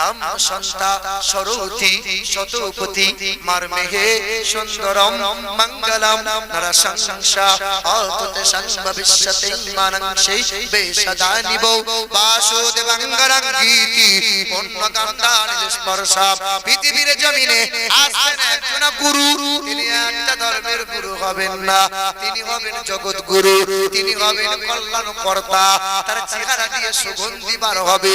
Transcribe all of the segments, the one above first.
আম সন্তা সরোতি শতপতি মারমেহে সুন্দরম মঙ্গলম নরসংসা আততে সংভবিষ্যতে মানংশে বেশদানিব বাসুদেবঙ্গরং গীতি পূর্ণকান্তানি স্পর্শা পৃথিবীর জমিনে আসবেন একজন গুরু তিনি একটা ধর্মের গুরু হবেন না তিনি হবেন জগৎ গুরু তিনি হবেন কল্যাণকর্তা তার চেহারা দিয়ে সুগন্ধি বার হবে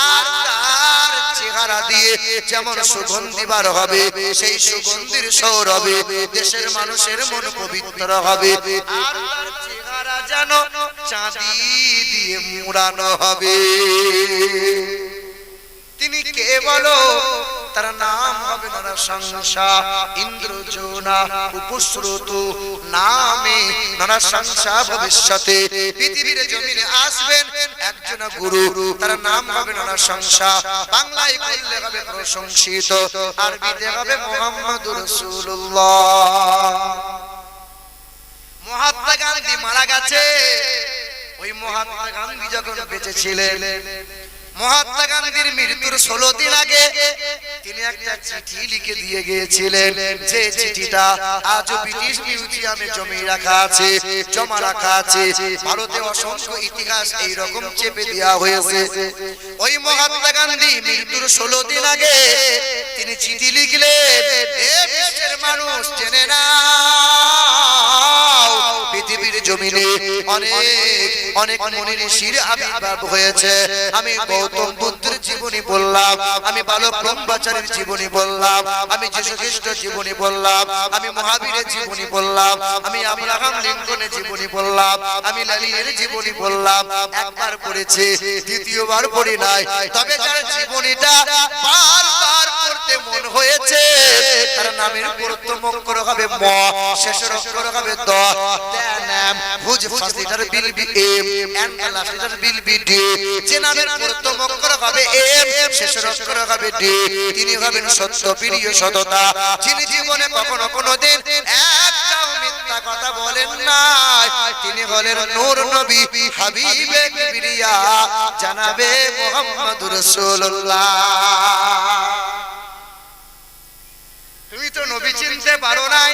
আর তার চেহারা দিয়ে যেমন সুগন্ধি বার হবে সেই সুগন্ধির সৌরভে দেশের মানুষের মন পবিত্র হবে আর তার চেহারা যেন চাঁদি দিয়ে মুড়ানো হবে তিনি কে বলো তার নাম হবে নরসংসা ইন্দ্রজোনা উপশ্রুত নামে নরসংসা ভবিষ্যতে পৃথিবীর জমিনে আসবেন একজন গুরু তার নাম হবে নরসংসা বাংলায় বললে হবে প্রশংসিত আরবিতে হবে মুহাম্মদুর রাসূলুল্লাহ মহাত্মা গান্ধী মারা গেছে ওই মহাত্মা গান্ধী যখন বেঁচে ছিলেন মহাত্মা গান্ধীর মৃত্যুর 16 দিন আগে তিনি একটা চিঠি লিখে দিয়ে গিয়েছিলেন যে চিঠিটা আজ ব্রিটিশ মিউজিয়ামে জমা রাখা আছে ভারতে অসংখ্য ইতিহাস এই রকম চেপে দেওয়া হয়েছে ওই মহাত্মা গান্ধী মৃত্যুর 16 দিন আগে তিনি চিঠি লিখলেন এ বিশ্বের মানুষ জেনে নাও পৃথিবীর জমিনে অনেক মুনি ঋষির আবির্ভাব হয়েছে আমি গৌতম বুদ্ধের জীবনী বললাম আমি বালক ব্রহ্মচারীর জীবনী বললাম আমি যীশু খ্রিস্টের জীবনী বললাম আমি মহাবীরের জীবনী বললাম আমি আব্রাহাম লিঙ্কনের জীবনী বললাম আমি লেনিনের জীবনী বললাম একবার পড়েছি দ্বিতীয়বার পড়ি নাই তবে যার জীবনীটা বারবার পড়তে মন হয়েছে তার নামের প্রথম অক্ষর হবে ম শেষের অক্ষর হবে দ নাম whose first letter will be M and last letter will be D যে নামের প্রথম অক্ষর হবে এম শেষের অক্ষর হবে ডি তিনি হবেন সত্য প্রিয় সততা যিনি জীবনে কখনো কোনোদিন একটাও মিথ্যা কথা বলেন না তিনি হলেন নূর নবী হাবিবে কিবরিয়া জানাবে মুহাম্মদুর রাসূলুল্লাহ তুমি তো নবী চিনতে পারো নাই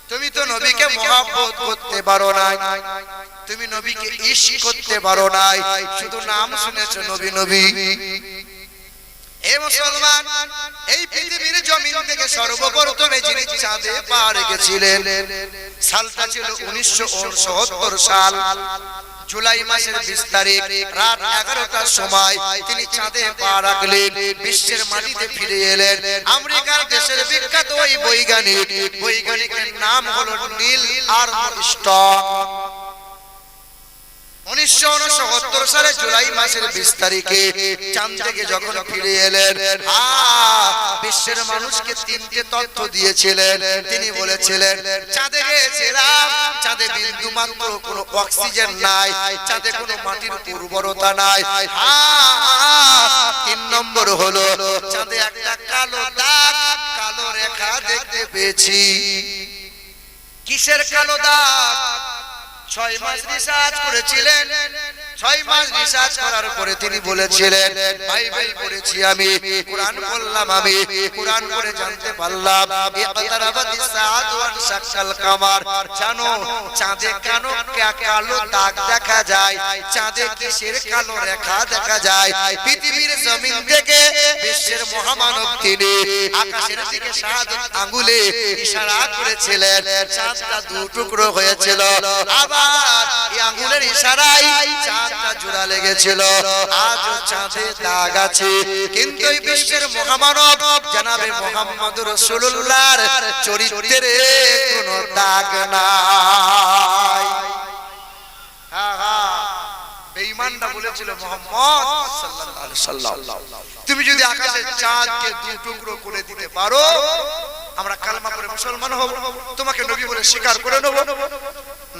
তুমি তো নবীকে মহব্বত করতে পারো নাই তুমি নবীকে ইশক করতে পারো নাই শুধু নাম শুনেছো নবী নবী এ মুসলমান এই পৃথিবীর জমিন থেকে সর্বপ্রথমে যিনি চাঁদে পা রেখেছিলেন সালটা ছিল 1969 সাল জুলাই মাসের 20 তারিখ রাত 11টার সময় তিনি চাঁদে পা রাখলেন বিশ্বের মাটিতে ফিরে এলেন আমেরিকার দেশের বিখ্যাত ওই বৈজ্ঞানিকের নাম হলো নীল আর্মস্ট্রং 1969 সালে জুলাই মাসের 20 তারিখে চাঁদ থেকে যখন ফিরে এলেন বিশ্বের মানুষকে তিনটে তথ্য দিয়েছিলেন তিনি বলেছিলেন চাঁদে গিয়েছিলাম চাঁদে বিন্দু মাত্র কোনো অক্সিজেন নাই চাঁদে কোনো মাটির উর্বরতা নাই 3 নম্বর হলো চাঁদে একটা কালো দাগ কালো রেখা দেখতে পেয়েছি কিসের কালো দাগ 6 মাস রিসার্চ করেছিলেন 6 মাস রিসার্চ করার পরে তিনি বলেছিলেন বাইবেল পড়েছি আমি কোরআন পড়লাম আমি কোরআন পড়ে জানতে পারলাম ইকতারাবাতিস সাআতু ওয়ান শাক্কাল কামার জানো চাঁদে কালো দাগ দেখা যায় চাঁদে কিসের কালো রেখা দেখা যায় পৃথিবীর জমিন থেকে বিশ্বের মহামানব তিনি আকাশের দিকে 7 আঙ্গুলে ইশারা করেছিলেন চাঁদটা দু টুকরো হয়েছিল আবার এই আঙ্গুলের ইশারায় চাঁদটা জোড়া লেগেছিল আজ চাঁদে দাগ আছে কিন্তু এই বিশ্বের মহামানব জনাবে মুহাম্মদুর রাসূলুল্লাহর চরিত্রে কোনো দাগ নাই বেঈমানরা বলেছিল মুহাম্মদ সাল্লাল্লাহু আলাইহি সাল্লাম তুমি যদি আকাশের চাঁদকে দু টুকরো করে দিতে পারো আমরা কালেমা পড়ে মুসলমান হব তোমাকে নবী বলে স্বীকার করে নেব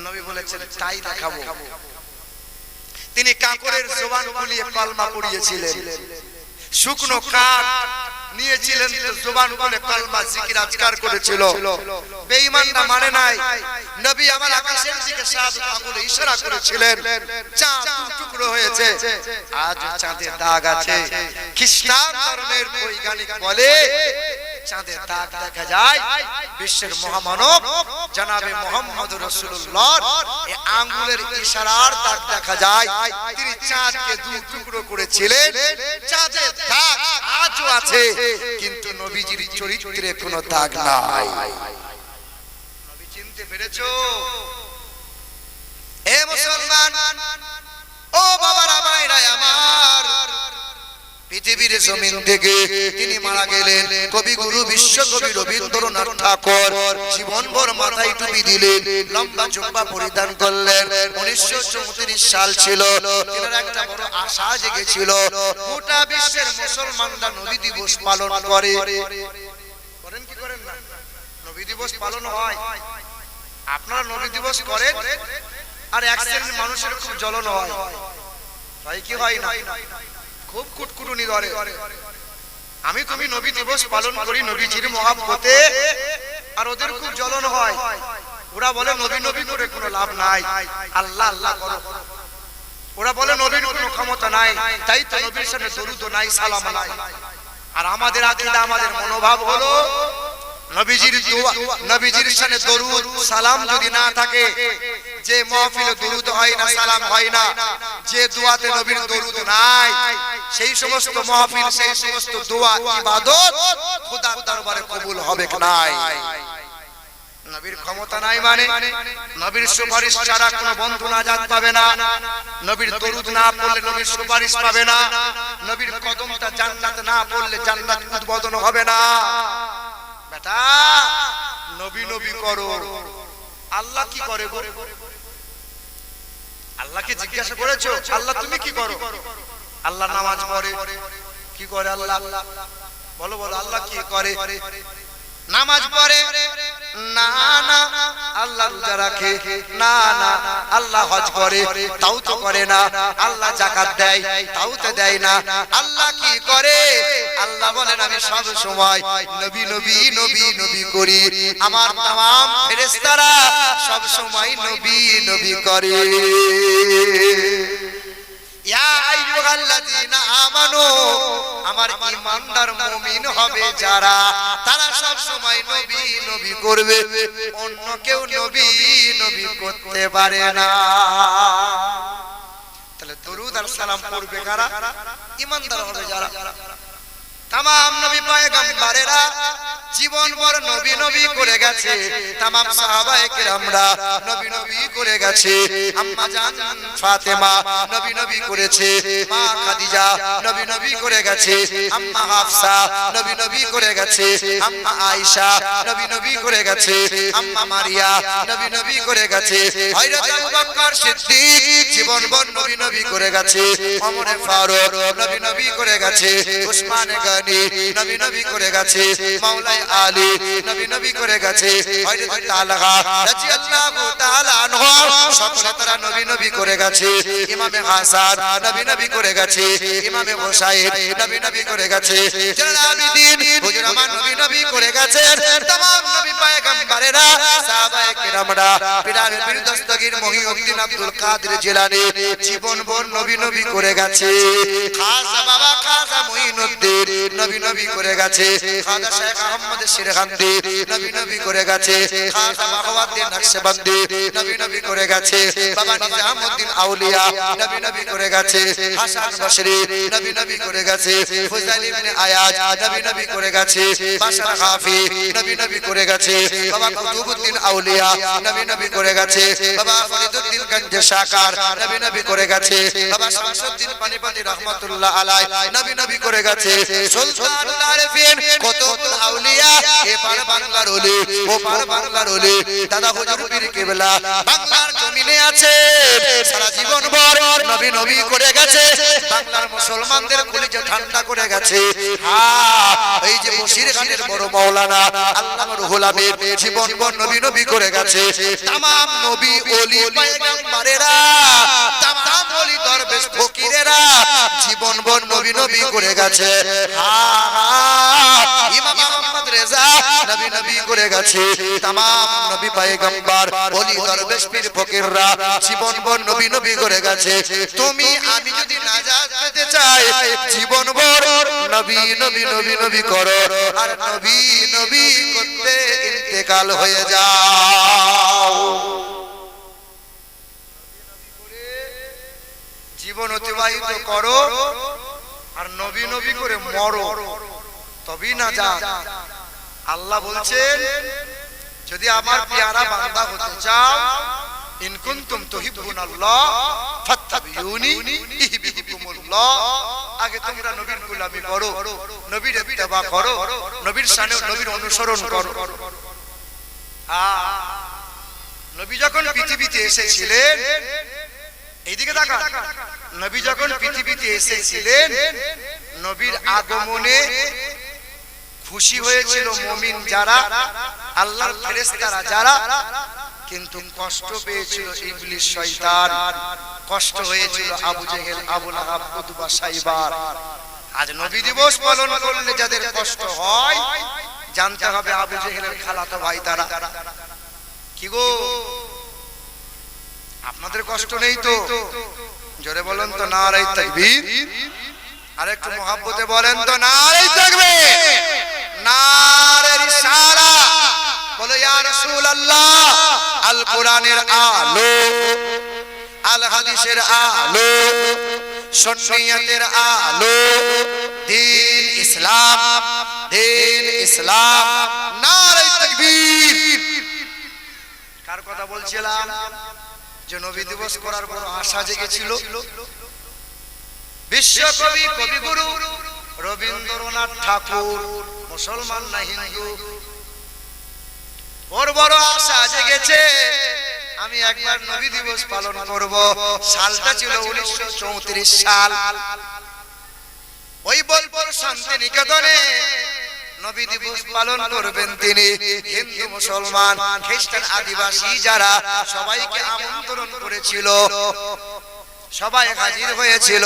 নবী বলেছেন তাই দেখাবো তিনি কাকরের জবান খুলিয়ে কালেমা পড়িয়েছিলেন শুকনো কাঠ নিয়েছিলেন তো জবান বলে কলমা জিকির আজকার করেছিল বেঈমানরা মানে নাই নবী আমার আকাশের দিকে সাত আঙ্গুলে ইশারা করেছিলেন চাঁদ টুকরো হয়েছে আজ চাঁদের দাগ আছে খ্রিস্টান ধর্মের বৈজ্ঞানিক বলে চাঁদের দাগ দেখা যায় বিশ্বের মহামানব জনাবে মুহাম্মদ রাসূলুল্লাহ এই আঙ্গুলের ইশারার দাগ দেখা যায় তিনি চাঁদকে দুই টুকরো করেছিলেন চাঁদের দাগ আজও আছে কিন্তু নবীজির চরিত্রে কোনো দাগ নাই নবী চিনতে পেরেছো এ মুসলমান ও বাবারা ভাইরা আমার পৃথিবীর জমিন থেকে তিনি মারা গেলেন কবিগুরু বিশ্বকবি রবীন্দ্রনাথ ঠাকুর জীবনভর মাথায় টুপি দিলেন লম্বা জুব্বা পরিধান করলেন 1934 সাল ছিল এর একটা বড় আশা জেগেছিল গোটা বিশ্বের মুসলমানরা নবী দিবস পালন করে করেন কি করেন না নবী দিবস পালন হয় আপনারা নবী দিবস করেন আর এক শ্রেণীর মানুষের খুব জ্বলন হয় তাই কি হয় না খুব কুটকুটুনি ধরে আমি তুমি নবী দিবস পালন করি নবীজির মহব্বতে আর ওদের খুব জ্বলন হয় ওরা বলে নবী নবী করে কোনো লাভ নাই আল্লাহ আল্লাহ করো ওরা বলে নবীর কোনো ক্ষমতা নাই তাই তো নবীর সামনে দরুদ নাই সালাম নাই আর আমাদের আকীদা আমাদের মনোভাব হলো নবীজির দোয়া নবীজির সামনে দরুদ সালাম যদি না থাকে যে মাহফিলে দরুদ হয় না সালাম হয় না যে দোয়াতে নবীর দরুদ নাই সেই সমস্ত মাহফিল সেই সমস্ত দোয়া ইবাদত খোদার দরবারে কবুল হবে না নবীর ক্ষমতা নাই মানে নবীর সুপারিশ ছাড়া কোনো বন্ধু নাজাত পাবে না নবীর দরুদ না পড়লে নবীর সুপারিশ পাবে না নবীর কদমটা জান্নাত না পড়লে জান্নাত উদ্বোধন হবে না বেটা নবী নবী করো আল্লাহ কি করে গো আল্লাহকে জিজ্ঞাসা করেছো আল্লাহ তুমি কি করো আল্লাহ নামাজ পড়ে কি করে আল্লাহ বলো বলো আল্লাহ কি করে নামাজ পড়ে না না আল্লাহ রোজা রাখে না না আল্লাহ হজ করে তাও তো করে না আল্লাহ যাকাত দেয় তাও তো দেয় না আল্লাহ কি করে আল্লাহ বলেন আমি সব সময় নবী নবী নবী নবী করি আমার तमाम ফেরেশতারা সব সময় নবী নবী করে ইয়া আইয়ুহাল্লাযীনা আমানু আমার ঈমানদার মুমিন হবে যারা তারা সব সময় নবী নবী করবে অন্য কেউ নবী নবী করতে পারে না তাহলে দরুদ আর সালাম পড়বে কারা ঈমানদার হবে যারা तमाम নবী পয়গম্বরেরা জীবনভর নবী নবী করে গেছে तमाम সাহাবায়ে কেরামরা নবী নবী করে গেছে আম্মা জান ফাতেমা নবী নবী করেছে মা খাদিজা নবী নবী করে গেছে আম্মা হাফসা নবী নবী করে গেছে আম্মা আয়েশা নবী নবী করে গেছে আম্মা মারিয়া নবী নবী করে গেছে হযরত আবু বকর সিদ্দিক জীবনভর নবী নবী করে গেছে ওমর ফারুক নবী নবী করে গেছে উসমান নবী নবী করে গেছে মাওলাই আলী নবী নবী করে গেছে হযরত তালহা রাদিয়াল্লাহু তাআলা আনহু সকলে তারা নবী নবী করে গেছে ইমামে হাসান নবী নবী করে গেছে ইমামে হুসাইন নবী নবী করে গেছে জালালউদ্দিন হুজুর আমার নবী নবী করে গেছে तमाम নবী পয়গম্বরেরা সাহাবায়ে কেরামরা পীর পীর দস্তগীর মহিউদ্দিন আব্দুল কাদের জিলানী জীবনভর নবী নবী করে গেছে খাজা বাবা খাজা মুঈনুদ্দিন নবী নবী করে গেছে খাজা শেখ আহমদ শিরগান্দি নবী নবী করে গেছে খাজা বাহাউদ্দিন নকশবন্দি নবী নবী করে গেছে বাবা নিজামউদ্দিন আউলিয়া নবী নবী করে গেছে হাসান বসরি নবী নবী করে গেছে ফুজাইল ইবনে আয়াজ নবী নবী করে গেছে বাশার হাফি নবী নবী করে গেছে বাবা কুতুবউদ্দিন আউলিয়া নবী নবী করে গেছে বাবা ফরিদউদ্দিন গঞ্জ শাকার নবী নবী করে গেছে বাবা শামসুদ্দিন পানিপতি রহমাতুল্লাহ আলাইহি নবী নবী করে গেছে সুলতানুল আরিফিন কুতুবুল আউলিয়া এ পার বাংলার ওলি ও পার বাংলার ওলি দাদা হুজুর পীর কেবলা বাংলার জমিনে আছে সারা জীবন ভর নবী নবী করে গেছে বাংলার মুসলমানদের কলিজা ঠান্ডা করে গেছে হ্যাঁ এই যে বশির খানের বড় মাওলানা আল্লামা রুহুল আমিন জীবন ভর নবী নবী করে গেছে तमाम নবী ওলি পয়গম্বরেরা तमाम ওলি দরবেশ ফকিরেরা জীবন ভর নবী নবী নবী করে গেছে। ইমাম আহমদ রেজা নবী নবী করে গেছে। तमाम নবী পয়গম্বর ওলি দরবেশ পীর ফকিররা জীবনভর নবী নবী করে গেছে। তুমি আমি যদি নাজাত পেতে চাই জীবনভর নবী নবী নবী নবী করো, আর নবী নবী করতে ইন্তেকাল হয়ে যাও। জীবন অতিবাহিত করো আর নবী নবী করে মরো, তবেই না যা। আল্লাহ বলছেন যদি আমার পেয়ারা বান্দা হতে চাও, ইন কুনতুম তুহিব্বুনাল্লাহ ফাত্তাবিউনি ইহবিবকুমুল্লাহ। আগে তোমরা নবীর গোলামি করো, নবীর ইত্তেবা করো, নবীর শানে নবীর অনুসরণ করো। নবী যখন পৃথিবীতে এসেছিলেন, এইদিকে তাকান, নবী যখন পৃথিবীতে এসেছিলেন নবীর আগমনে খুশি হয়েছিল মুমিন যারা, আল্লাহর ফেরেশতারা যারা, কিন্তু কষ্ট পেয়েছিল ইবলিস শয়তান, কষ্ট হয়েছিল আবু জেহেল, আবু লাহাব, উতবা, সাইবার। আজ নবী দিবস পালন করলে যাদের কষ্ট হয় জানতে হবে আবু জেহেলের খালাতো ভাই তারা। কি গো আপনাদের কষ্ট নেই তো? জোরে বলেন তো নারে তাকবীর। আরেকটু মহব্বতে বলেন তো নারে তাকবীর, নারে রিসালাত। বলো ইয়া রাসূলুল্লাহ। আল কোরআনের আলো, আল হাদিসের আলো, সুন্নিয়তের আলো, দ্বীন ইসলাম, দ্বীন ইসলাম, নারে তাকবীর। কার কথা বলছিলাম? যে নবী দিবস করার বড় আশা জেগেছিল। বিশ্বকবি কবিগুরু রবীন্দ্রনাথ ঠাকুর, মুসলমান না হিন্দু, ওর বড় আশা জেগেছে আমি একবার নবী দিবস পালন করব। সালটা ছিল 1934 সাল। ওই বোলপুর শান্তিনিকেতনে নবী দিবস পালন করবেন তিনি। হিন্দু, মুসলমান, খ্রিস্টান, আদিবাসী যারা সবাইকে আমন্ত্রণ করেছিল, সবাই হাজির হয়েছিল।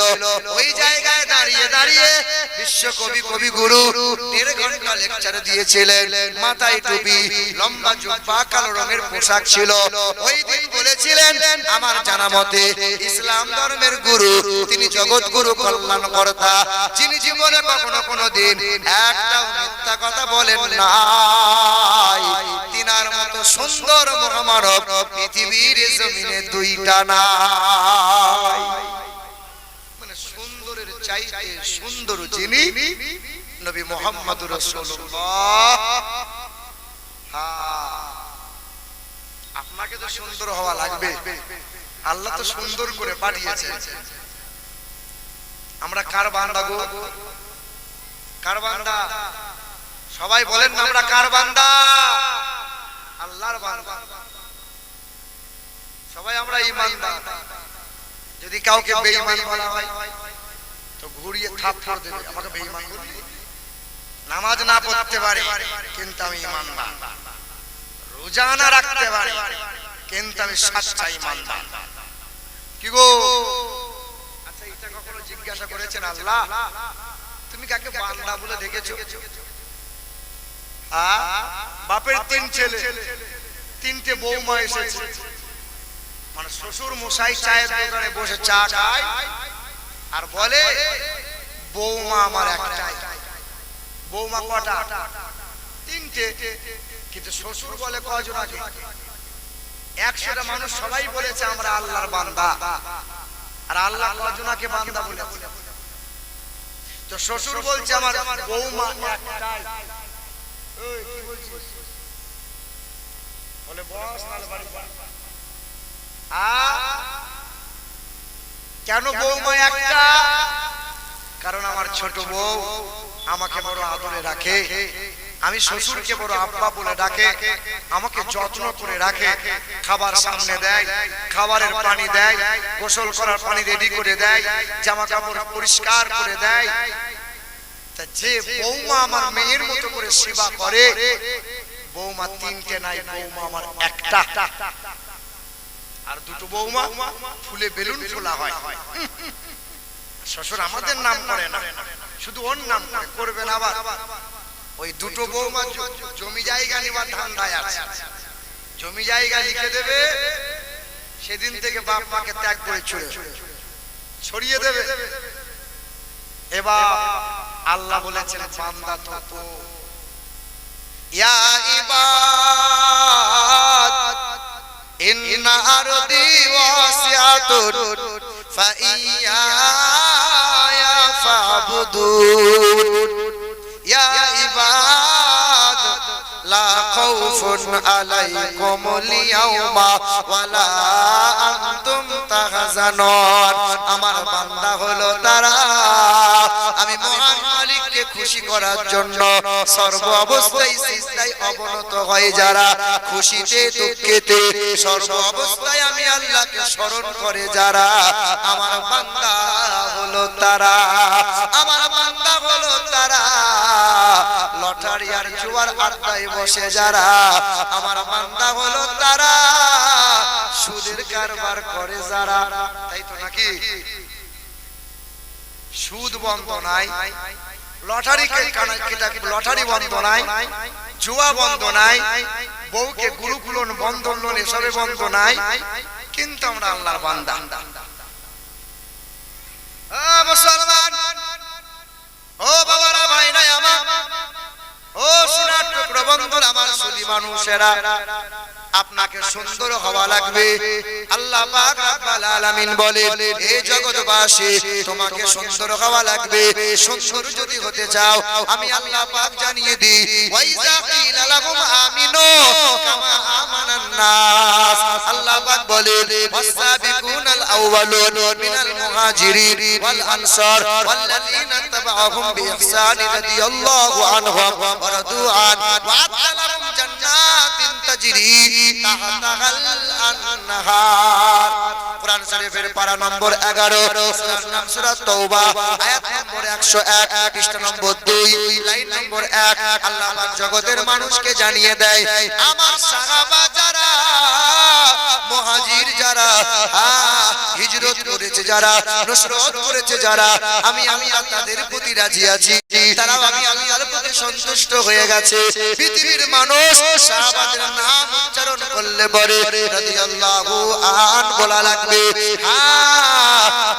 ওই জায়গায় দাঁড়িয়ে দাঁড়িয়ে বিশ্বকবি কবিগুরু 1.5 ঘন্টা লেকচার দিয়েছিলেন। মাথায় টুপি, লম্বা জুব্বা, কালো রঙের পোশাক ছিল। ওই দিন বলেছিলেন আমার জানা মতে ইসলাম ধর্মের গুরু তিনি জগৎগুরু, কল্যাণকর্তা, যিনি জীবনে কখনো কোনো দিন একটাও মিথ্যা কথা বলেন নাই। তিনার মতো সুন্দর মহামানব পৃথিবীর জমিনে দুইটা নাই। মানে সুন্দরের চাইতে সুন্দর যিনি নবী মুহাম্মদুর রাসূলুল্লাহ। আপনাকে তো সুন্দর হওয়া লাগবে, আল্লাহ তো সুন্দর করে পাঠিয়েছে। আমরা কার বান্দা গো? কার বান্দা? সবাই বলেন না আমরা কার বান্দা? আল্লাহর বান্দা। সবাই আমরা ঈমানদার। যদি কাউকে বেঈমান বলা হয় তো ঘুরিয়ে থাপ্পড় দেবে, আমাকে বেঈমান বললি। নামাজ না পড়তে পারে কিন্তু আমি ঈমানদার, রোজা না রাখতে পারে কিন্তু আমি সচ্চা ঈমানদার। কি গো? আচ্ছা এটা কখনো জিজ্ঞাসা করেছেন আল্লাহ তুমি কাকে বান্দা বলে দেখেছো? বাপের 3 ছেলে, 3টে বৌমা এসেছে, মানে শ্বশুর মশাই চায়ের দোকানে বসে চা খায় আর বলে বৌমা আমার একটাই। বৌমা কটা? 3টে। কিন্তু শ্বশুর বলে কয়জন আগে? 100টা মানুষ সবাই বলেছে আমরা আল্লাহর বান্দা, আর আল্লাহ কয়জনকে বান্দা বলেছে? তো শ্বশুর বলছে আমার বৌমা একটাই। ওই কি বলছিস? বলে বস নালে বাড়ি যা। কেন বৌমা একটা? কারণ আমার ছোট বউ আমাকে বড় আদরে রাখে, আমি শ্বশুরকে বড় আব্বা বলে ডাকে, আমাকে যত্ন করে রাখে, খাবার সামনে দেয়, খাবারের পানি দেয়, গোসল করার পানি রেডি করে দেয়, জামা কাপড় পরিষ্কার করে দেয়। তা যে বৌমা আমার মেয়ের মতো করে সেবা করে, বৌমা 3টে নাই, বৌমা আমার একটা। আর 2টো বৌমা ফুলে বেলুন ফোলা হয়, শ্বশুর আমাদের নাম করে না, শুধু ওর নাম করে, করবেন আবার। ওই দুটো বৌমা জমি জায়গা নিবার ধান্দায় আছে, জমি জায়গা লিখে দেবে, সেদিন থেকে বাপ মাকে ত্যাগ করে ছড়িয়ে দেবে। এবার আল্লাহ বলেছেন বান্দা তো ইয়া ইবাদ ইন্না আরদি ওয়াসিআতুন ফাইয়া ফাবুদুন ইয়া ইবাদ লা খাউফুন আলাইকুমুল ইয়াওমা ওয়ালা আনতুম তাহজানুন। আমার বান্দা হলো তারা, আমি মহান মালিককে খুশি করার জন্য সর্ব অবস্থায় সিজদায় অবনত হয় যারা, খুশিতে দুঃখেতে সর্ব অবস্থায় আমি আল্লাহকে স্মরণ করে যারা, আমার বান্দা হলো তারা, আমার বান্দা হলো তারা। লটারি আর জুয়ার আড্ডায় বসে যারা, আমার বান্দা হলো তারা। সুদের কারবার করে যারা, তাই তো নাকি? সুদ বন্ধ নাই, লটারি লটারি বন্ধ নাই, জুয়া বন্ধ নাই, বউকে গুরুকুলন বন্ধন লোন এসবে বন্ধ নাই, কিন্তু আমরা আল্লাহর বান্দা। মুসলমান, ও বাবারা, ভাইরা আমার, ও সোনার টুকরো বন্ধুরা আমার, সুদী মানুষেরা, আপনাকে সুন্দর হওয়া লাগবে। আল্লাহ পাক রব্বুল আলামিন বলে, হে জগৎবাসী, তোমাকে সুন্দর হওয়া লাগবে। সুন্দর যদি হতে চাও, আমি আল্লাহ পাক জানিয়ে দিই, ওয়াইজা কিলা লাহুম আমিনু কামা আমানান নাস। আল্লাহ পাক বলে, ওয়াসাবিকুনাল আউয়ালুন মিনাল মুহাজিরিন ওয়াল আনসার ওয়াল্লাযীনা তাবাউহুম বিইহসান রাদিয়াল্লাহু আনহুম ওয়া রাদু আন ওয়া আ'তালাহুম জান্নাতিন তাজরি তাহতাহাল আনহার। কোরআন শরীফের পারা নম্বর 11, সূরার নাম সূরা তাওবা, আয়াত নম্বর 101, পৃষ্ঠা নম্বর 2, লাইন নম্বর 1। আল্লাহ পাক জগতের মানুষকে জানিয়ে দেয়, আমার সাহাবা যারা, মুহাজির যারা, হিজরত করেছে যারা, নুসরত করেছে যারা, আমি আল্লাহ তাদের প্রতি রাজি আছি, তারাও আমি আল্লাহর প্রতি সন্তুষ্ট হয়ে গেছে। পৃথিবীর মানুষ সাহাবাদের নাম উচ্চারণ করলে পরে রাদিয়াল্লাহু আন বলা লাগবে।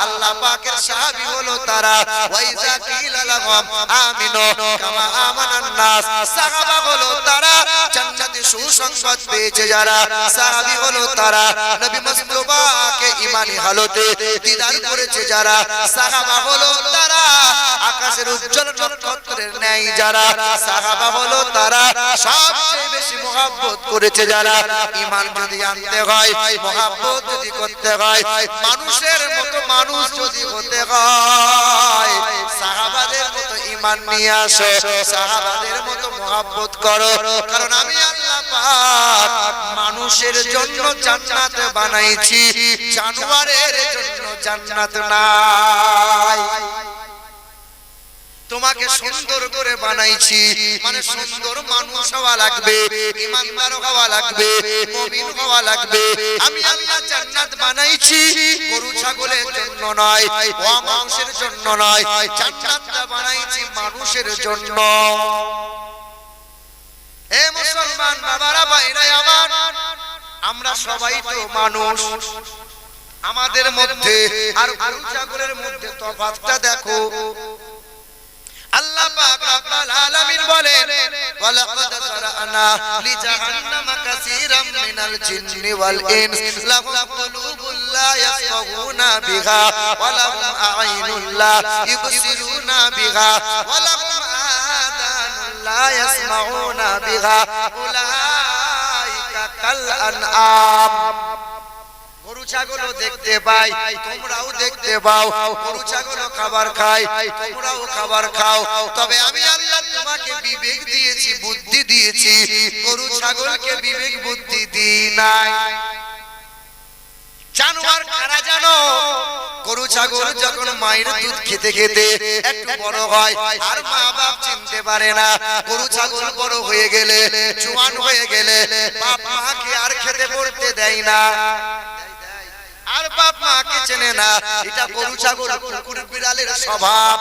আল্লাহ পাকের সাহাবী হলো তারা, ওয়াইজা কিলা লাহুম আমিনু কামা আমানান নাস। সাহাবা হলো তারা, জান্নাতে সুসংবাদ পেয়েছে যারা, সাহাবী হলো তারা, নবী মুস্তাফাকে ঈমানি হালতে দিদার করেছে যারা, সাহাবা হলো তারা, আকাশের উজ্জ্বল নক্ষত্রের ন্যায় যারা, সাহাবা হলো তারা, সবচেয়ে বেশি মুহাব্বত করেছে যারা। ঈমান যদি আনতে হয়, মুহাব্বত যদি করতে হয়, মানুষের মতো মানুষ যদি হতে হয়, সাহাবাদের মতো ঈমান নিয়ে আসো, সাহাবাদের মতো মুহাব্বত করো। কারণ আমি আল্লাহ পাক মানুষের জন্য জান্নাত বানাইছি, জানোয়ারের জন্য জান্নাত নাই। তোমাকে সুন্দর করে বানাইছি, মানে সুন্দর মানুষ হওয়া লাগবে, ঈমানদার হওয়া লাগবে, মুমিন হওয়া লাগবে। আমি আল্লাহ জান্নাত বানাইছি গরু ছাগলের জন্য নয়, মানুষের জন্য নয়, জান্নাতটা বানাইছি মানুষের জন্য। হে মুসলমান বাবারা, ভাইরা আমার, আমরা সবাই তো মানুষ। আমাদের মধ্যে আর গরু ছাগলের মধ্যে তফাৎটা দেখো। আল্লাহ পাক রব্বুল আলামিন বলেন, ওয়ালাকাদ যারানা লিজাহান্নামা কাসীরাম মিনাল জিন্নি ওয়াল ইনস লাহুম কুলুবুল লা ইয়াফকাহুনা বিহা ওয়া লাহুম আ'ইনুল লা ইবসিরুনা বিহা ওয়া লাহুম আযানুল লা ইয়াসমাউনা বিহা উলাইকা কাল আনআম। গরু ছাগলও দেখতে পাই, তোমরাও দেখতে পাও, গরু ছাগলও খাবার খায়, তোমরাও খাবার খাও। তবে আমি আল্লাহ তোমাকে বিবেক দিয়েছি, বুদ্ধি দিয়েছি, গরু ছাগলকে বিবেক বুদ্ধি দিই নাই। জানোয়ার কারা জানো? গরু ছাগল যখন মায়ের দুধ খেতে খেতে একটু বড় হয়, আর মা বাপ চিনতে পারে না, গরু ছাগল বড় হয়ে গেলে, জোয়ান হয়ে গেলে, বাপ মাকে আর খেতে পড়তে দেয় না। আর বাপ মাকে চেনে না। এটা গরু ছাগল কুকুর বিড়ালের স্বভাব।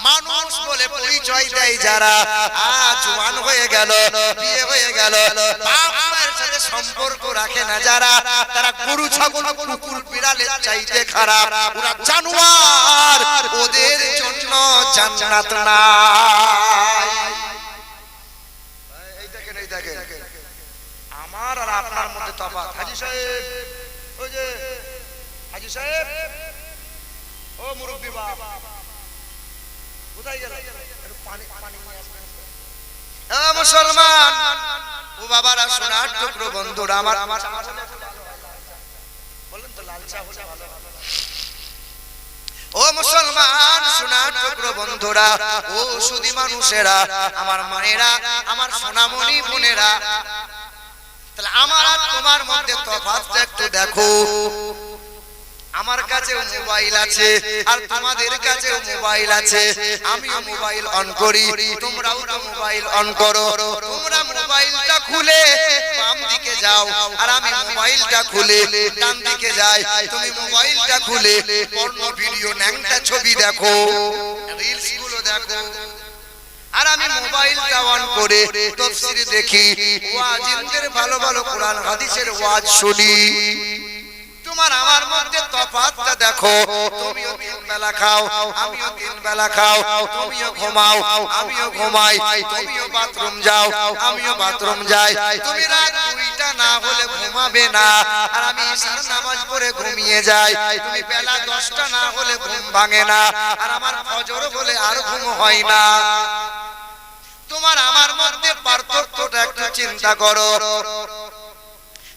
মানুষ বলে পরিচয় দেয় যারা, জওয়ান হয়ে গেল, বিয়ে হয়ে গেল, বাপ মায়ের সাথে সম্পর্ক রাখে না যারা, তারা গরু ছাগল কুকুর বিড়ালের চাইতে খারাপ। ওরা জানোয়ার, ওদের জন্য জান্নাত নাই। এই দেখেন, এই দেখেন, আমার আর আপনার মধ্যে তফাৎ। হাজী সাহেব, ওই যে হাজী সাহেব, ও মুরব্বি বাপ, কোথায় গেল? পানি পানি নিয়ে আসবেন। মুসলমান ও বাবারা, সোনার টুকরো বন্ধুরা আমার, বলেন তো লাল চা হলে ভালো। ও মুসলমান, সোনার টুকরো বন্ধুরা, ও সুধী মানুষেরা, আমার মায়েরা, আমার সোনামণি বোনেরা, তাহলে আমার আর তোমার মধ্যে তফাৎটা একটু দেখো। আমার কাছেও মোবাইল আছে আর তোমাদের কাছেও মোবাইল আছে। আমিও মোবাইল অন করি, তোমরাও তো মোবাইল অন করো। তোমরা মোবাইলটা খুলে বাম দিকে যাও আর আমি মোবাইলটা খুলে ডান দিকে যাই। তুমি মোবাইলটা খুলে পর্ন ভিডিও ন্যাংটা ছবি দেখো, রিলস গুলো দেখো, আর আমি মোবাইলটা অন করে তাফসীর দেখি, ওয়াজিনদের ভালো ভালো কোরআন হাদিসের ওয়াজ শুনি। তোমার আমার মধ্যে তফাৎটা দেখো। তুমিও তিন বেলা খাও, আমিও তিন বেলা খাও। তুমিও ঘুমাও, আমিও ঘুমাই। তুমিও বাথরুম যাও, আমিও বাথরুম যাই। তুমি রাত 2টা না হলে ঘুমাবে না, আর আমি ইশার নামাজ পড়ে ঘুমিয়ে যাই। তুমি বেলা 10টা না হলে ঘুম ভাঙে না, আর আমার ফজর হলে আর ঘুম হয় না। তোমার আমার মধ্যে পার্থক্যটা একটু চিন্তা করো।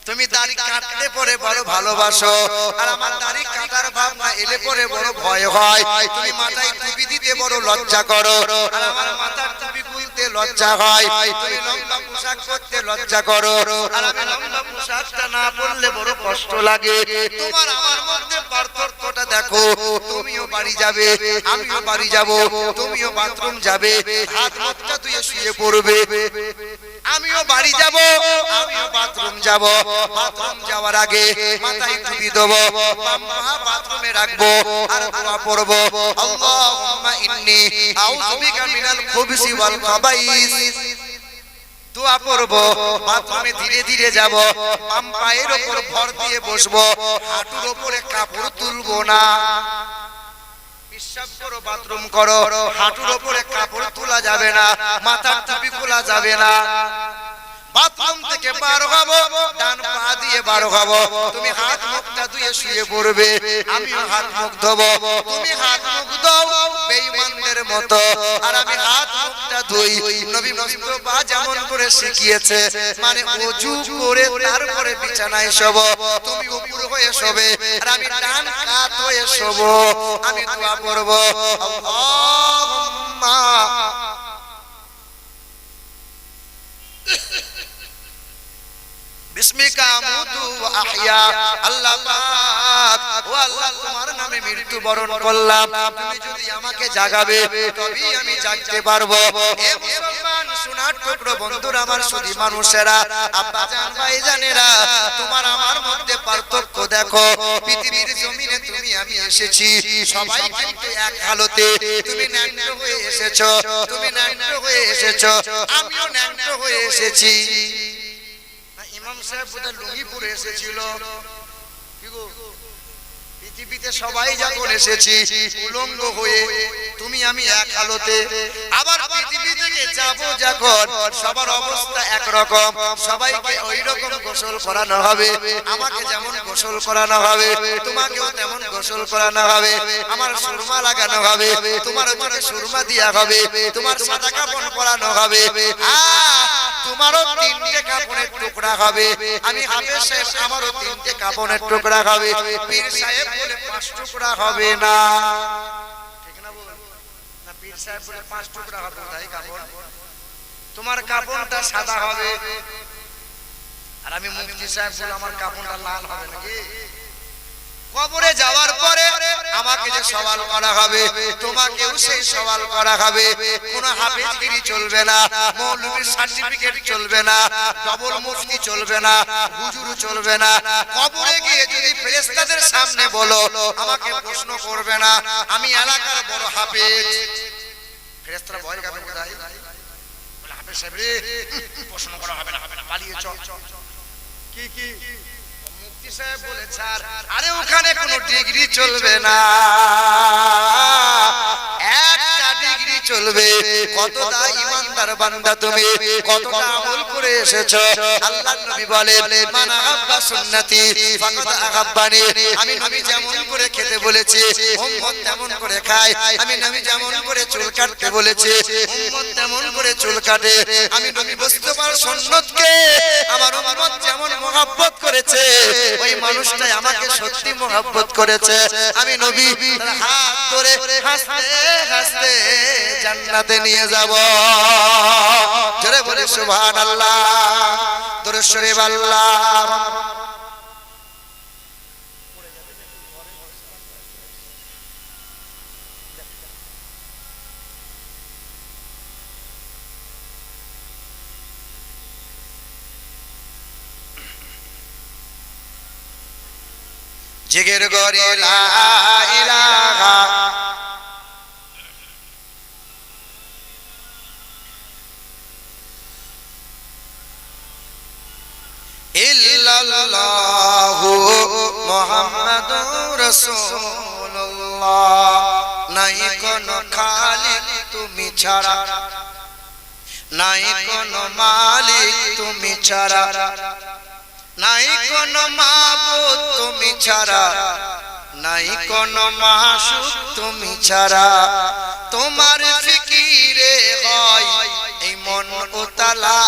তুমি দাড়ি কাটলে পরে বড় ভালোবাসো, আর আমার দাড়ি কাটার ভাবনা এলে পরে বড় ভয় হয়। তুমি মাথায় টুপি দিতে বড় লজ্জা করো, আর আমার মাথার টুপি খুলতে লজ্জা হয়। তুমি লম্বা পোশাক পরতে লজ্জা করো, আর আমি লম্বা পোশাকটা না পরলে বড় কষ্ট লাগে। তোমার আমার মধ্যে পার্থক্যটা দেখো। তুমিও বাড়ি যাবে, আমিও বাড়ি যাব। তুমিও বাথরুম যাবে, হাত মুখটা ধুয়ে শুয়ে পড়বে। আমিও বাড়ি যাব, আমিও বাথরুম যাব। বাথরুম যাওয়ার আগে মাথায় টুপি দেব, বাথরুমে রাখবো আর দোয়া পড়ব, আল্লাহুম্মা ইন্নী আউযু বিকা মিনাল খুবসি ওয়াল খাবাইস। দোয়া পড়ব, বাথরুমে ধীরে ধীরে যাব, বাম পায়ের উপর ভর দিয়ে বসবো, হাঁটুর উপরে কাপড় তুলবো না। বিশ্বাস করো, বাথরুম করো, হাঁটুর উপরে কাপড় তোলা যাবে না, মাথার টুপি খোলা যাবে না। বাথরুম থেকে বার হবো, ডান পা দিয়ে বার হবো। তুমি হাত মুখটা ধুয়ে শুয়ে পড়বে, আমিও হাত মুখ ধোবো। তুমি হাত মুখ দাও বেঈমানদের মতো, আর আমি হাত মুখটা ধুই নবী মুস্তাফা যেমন করে শিখিয়েছে, মানে ওযু করে তারপরে বিছানায় শোবো। তুমি উপর হয়ে শোবে, আর আমি ডান কাত হয়ে শোবো। আমি দোয়া করব, আল্লাহুম্মা বিসমিকা আমুতু ওয়া আহইয়া। আল্লাহ পাক, ও আল্লাহ, তোমার নামে মৃত্যু বরণ করলাম। তুমি যদি আমাকে জাগাবে তবেই আমি জাগতে পারবো। হে মুসলমান, সোনার টুকরো বন্ধুরা, আমার সুধী মানুষেরা, আব্বা জান, ভাই জানেরা, তোমার আমার মধ্যে পার্থক্য দেখো। পৃথিবীর জমিনে তুমি আমি এসেছি, সবাই কিন্তু এক হালতে। তুমি ন্যাংটো হয়ে এসেছো, তুমি ন্যাংটো হয়ে এসেছো, আমিও ন্যাংটো হয়ে এসেছি। ইমাম সাহেব বোধহয় লুঙ্গি পরে এসেছিল। পৃথিবীতে সবাই যখন এসেছি উলঙ্গ হয়ে, তুমি আমি এক হালতে। আবার পৃথিবী থেকে যাবো যখন, সবার অবস্থা একরকম। সবাইকে ওই রকম গোসল করানো হবে। আমাকে যেমন গোসল করানো হবে, তোমাকেও তেমন গোসল করানো হবে। আমার সুরমা লাগানো হবে, তোমার ওখানে সুরমা দেয়া হবে। তোমার সাদা কাপড় পরানো হবে, তোমারও 3টে কাপড়ের টুকরা হবে। আমি হাফেজ সাহেব, আমারও 3টে কাপড়ের টুকরা হবে। পীর সাহেব বলে 5 টুকরা হবে না, ঠিক না? বল না, পীর সাহেব বলে 5 টুকরা হবে তাই কাপড়। তোমার কাপড়টা সাদা হবে, আর আমি মুফতি সাহেব বলে আমার কাপড়টা লাল হবে নাকি? কবরে যাওয়ার পরে আমাকে যে সওয়াল করা হবে, তোমাকেও সেই সওয়াল করা হবে। কোন হাফেজগিরি চলবে না, মৌলভীর সার্টিফিকেট চলবে না, ডবল মুফতি চলবে না, হুজুর চলবে না। কবরে গিয়ে যদি ফেরেশতাদের সামনে বলো, আমাকে প্রশ্ন করবে না আমি এলাকার বড় হাফেজ, ফেরেশতারা ভয় পাবে কোথায়? বলে হাফেজ সাহেব রে, প্রশ্ন করা হবে না, পালিয়ে চল। কি কি মুফতি সাহেব বলেছে, আরে ওখানে কোনো ডিগ্রি চলবে না, একটা ডিগ্রি চলবে। কতটা ইমানদার বান্দা তুমি, কতটা আমল করে এসেছো। আল্লাহর নবী বলেন, মান আহাব্বা সুন্নতি ফাকাদ আহাব্বানি। আমি নবী যেমন করে খেতে বলেছি উম্মত তেমন করে খায়। আমি নবী যেমন করে চুল কাটতে বলেছি উম্মত তেমন করে চুল কাটে। আমি নবী মুস্তাফার সুন্নতকে আমার উম্মত যেমন মহব্বত করেছে, ওই মানুষটাই আমাকে সত্যি মহব্বত করেছে। আমি নবী তার হাত ধরে হাসতে হাসতে জান্নাতে নিয়ে যাব। জোরে বলে সুবহানাল্লাহ, দরুদ শরীফ আল্লাহ। জিগের গরে লা ইলাহা ইল্লাল্লাহু মুহাম্মাদুর রাসূলুল্লাহ। নাই কোন খালিক তুমি ছাড়া, নাই কোন মালিক তুমি ছাড়া, নাই কোন মাবুদ তুমি ছাড়া, নাই কোন মাশূক তুমি ছাড়া। তোমার ফিকিরে হয় এই মন উতালা,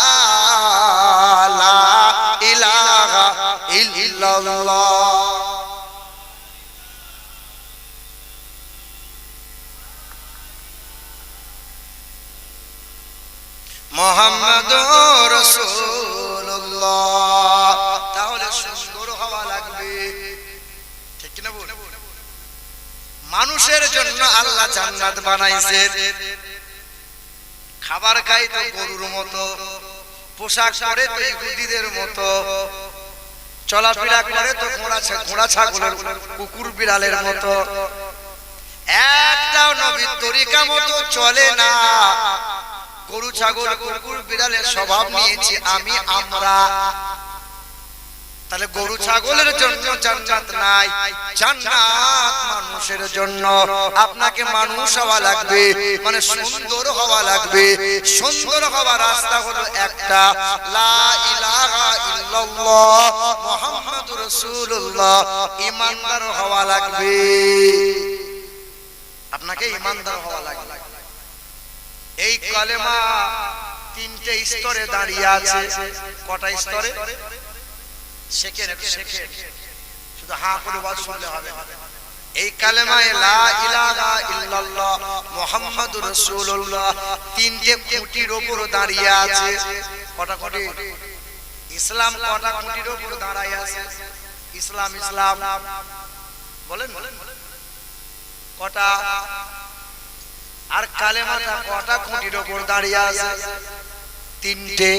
লা ইলাহা ইল্লাল্লাহ। মুহাম্মাদুর রাসূলুল্লাহ। তাহলে সুন্দর হওয়া লাগবে, ঠিক কি না বল? মানুষের জন্য আল্লাহ জান্নাত বানাইছে। খাবার খাই তো গরুর মতো, পোশাক পরে তো ইহুদিদের মতো, চলাফেরা করে তো ঘোড়া ছাগলের কুকুর বিড়ালের মতো। একটাও নবীর তরিকা মতো চলে না। গরু ছাগল কুকুর বিড়ালের স্বভাব নিয়েছি আমি আমরা। তাহলে গরু ছাগলের জন্য জান্নাত নাই, জান্নাত মানুষের জন্য। আপনাকে মানুষ হওয়া লাগবে, মানে সুন্দর হওয়া লাগবে। সুন্দর হওয়ার রাস্তা হলো একটা, লা ইলাহা ইল্লাল্লাহ মুহাম্মাদুর রাসূলুল্লাহ। ঈমানদার হওয়া লাগবে, আপনাকে ঈমানদার হওয়া লাগবে। এই কালেমা তিনটে স্তরে দাঁড়িয়ে আছে। কটা স্তরে? শুধু হা করে ওয়াজ শুনলে হবে। এই কালেমায়ে লা ইলাহা ইল্লাল্লাহ মুহাম্মাদুর রাসূলুল্লাহ তিনটে খুঁটির উপর দাঁড়িয়ে আছে। কটা খুঁটি? ইসলাম কটা খুঁটির উপর দাঁড়ায় আছে? ইসলাম ইসলাম বলেন কটা? আর কালেমাটা কটা খুঁটির উপর দাঁড়িয়ে আছে? তিনটে।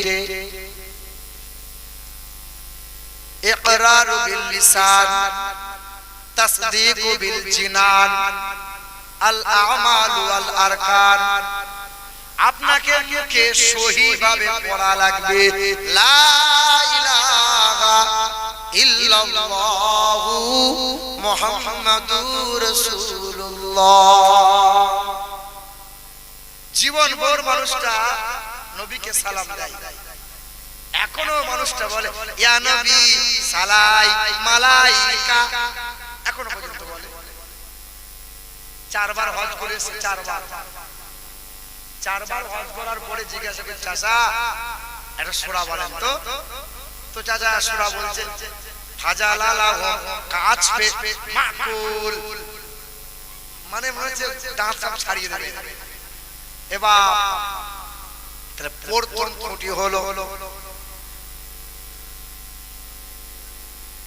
ইকরার বিল লিসান, তাসদীক বিল জিনান, আল আমাল ওয়াল আরকান। আপনাকে মুখে সহিভাবে পড়া লাগবে লা ইলাহা ইল্লাল্লাহু মুহাম্মাদুর রাসূলুল্লাহ। জীবনভর মানুষটা নবীকে সালাম দেয়, এখনো মানুষটা বলে ইয়া নবী সালাই মালাইকা, এখনো পর্যন্ত বলে। চারবার হজ করেছে, চারবার হজ করার পরে জিজ্ঞাসা করে চাচা একটা সূরা বলেন তো। তো চাচা সূরা বলছে ফাজালালাহু কাজ পে মাকুল, মানে মনে হচ্ছে দাঁত সব ছাড়িয়ে দেবে। এবার তাহলে প্রথম খুঁটি হলো,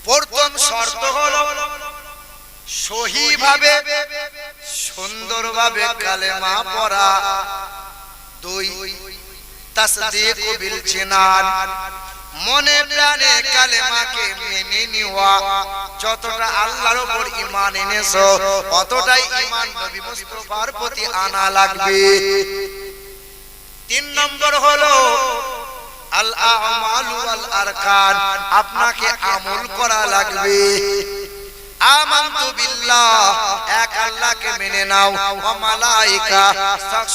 প্রথম শর্ত হলো সহিভাবে সুন্দরভাবে কালেমা পড়া, 2 তাসদীক বিল জিনান, মনে প্রাণে কালেমাকে মেনে নেওয়া। যতটা আল্লাহর উপর ঈমান এনেছো ততটাই ঈমান নবী মুস্তাফার প্রতি আনা লাগবে। 3 নম্বর হলো আল আমালু ওয়াল আরকান, আপনাকে আমল করা লাগবে। আমানতু বিল্লাহ, এক আল্লাহকে মেনে নাও, ওয়া মালায়েকা,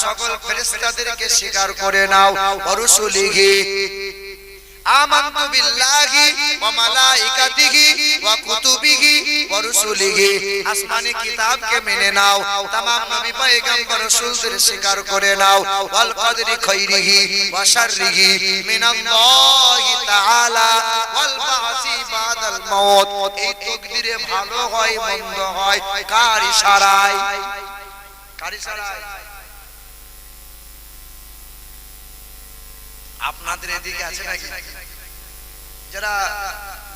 সকল ফেরেশতাদেরকে স্বীকার করে নাও, ওয়া রুসুলিহি, আমানতু বিল্লাহি ওয়া মালাইকাতিহি ওয়া কুতুবিহি ওয়া রুসুলিহি, আসমানি কিতাবকে মেনে নাও, तमाम নবী পয়গম্বর রাসূলদের স্বীকার করে নাও, ওয়াল কদরি খাইরিহি ওয়া শাররিহি মিনাল্লাহি তাআলা ওয়াল বাসি বাদাল মাউত। এই তাকদীরে ভালো হয় মন্দ হয় কার ইশারায়? কার ইশারায়? আপনাদের এদিকে আছে নাকি যারা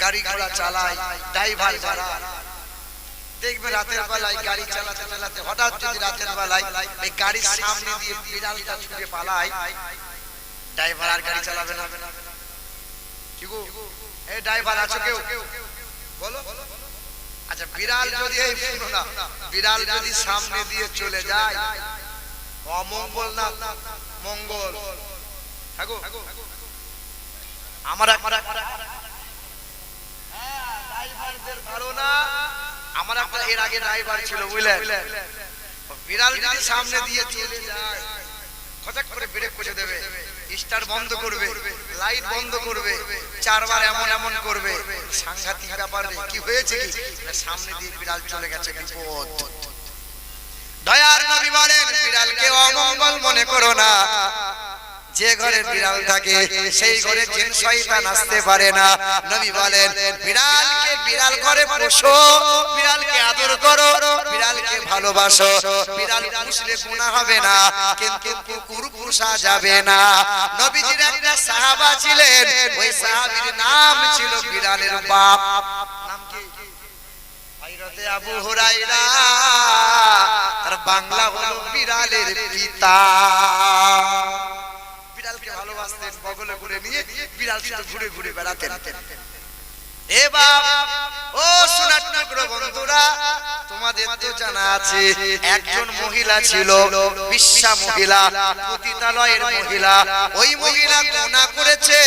গাড়ি ঘোড়া চালায়, ড্রাইভার যারা, দেখবে রাতের বেলায় গাড়ি চালাতে চালাতে হঠাৎ যদি রাতের বেলায় এই গাড়ির সামনে দিয়ে বিড়ালটা ছুটে পালায়, ড্রাইভার আর গাড়ি চালাবে না। কি গো, এই ড্রাইভার আছো কেউ? বলো। আচ্ছা, বিড়াল যদি, এই শুনো না, বিড়াল যদি সামনে দিয়ে চলে যায়, অমঙ্গল না মঙ্গল? আমার একটা এর আগে ড্রাইভার ছিল, বুঝলেন, বিড়াল যদি সামনে দিয়ে চলে যায় খচাক করে ব্রেক করে দেবে, স্টার্ট বন্ধ করবে, লাইট বন্ধ করবে, 4 বার এমন এমন করবে। সাংঘাতিক ব্যাপার। কি হয়েছে? কি সামনে দিয়ে বিড়াল চলে গেছে, বিপদ। দয়ার নবী বলেন, বিড়ালকে অমঙ্গল মনে করো না। যে ঘরে বিড়াল থাকে সেই ঘরে জিন শয়তান আসতে পারে না। নবী বলেন, বিড়ালকে বিড়াল ঘরে পোষো, বিড়ালকে আদর করো, বিড়ালকে ভালোবাসো। বিড়াল পুষলে গুনাহ হবে না, কিন্তু কুকুর পোষা যাবে না। নবীজির একটা সাহাবা ছিলেন, ওই সাহাবীর নাম ছিল বিড়ালের বাপ। নাম কি? হযরত আবু হুরায়রা। তার বাংলা হলো বিড়ালের পিতা। বিড়ালকে ভালোবাসতেন, বগলে করে নিয়ে বিড়াল সাথে ঘুরে ঘুরে বেড়াতেন। এ বাপ, ও সোনার টুকরো বন্ধুরা, তোমাদের তো জানা আছে একজন মহিলা ছিল, বিশ্বা মহিলা, পতিতালয়ের মহিলা। ওই মহিলা গুনাহ করেছে,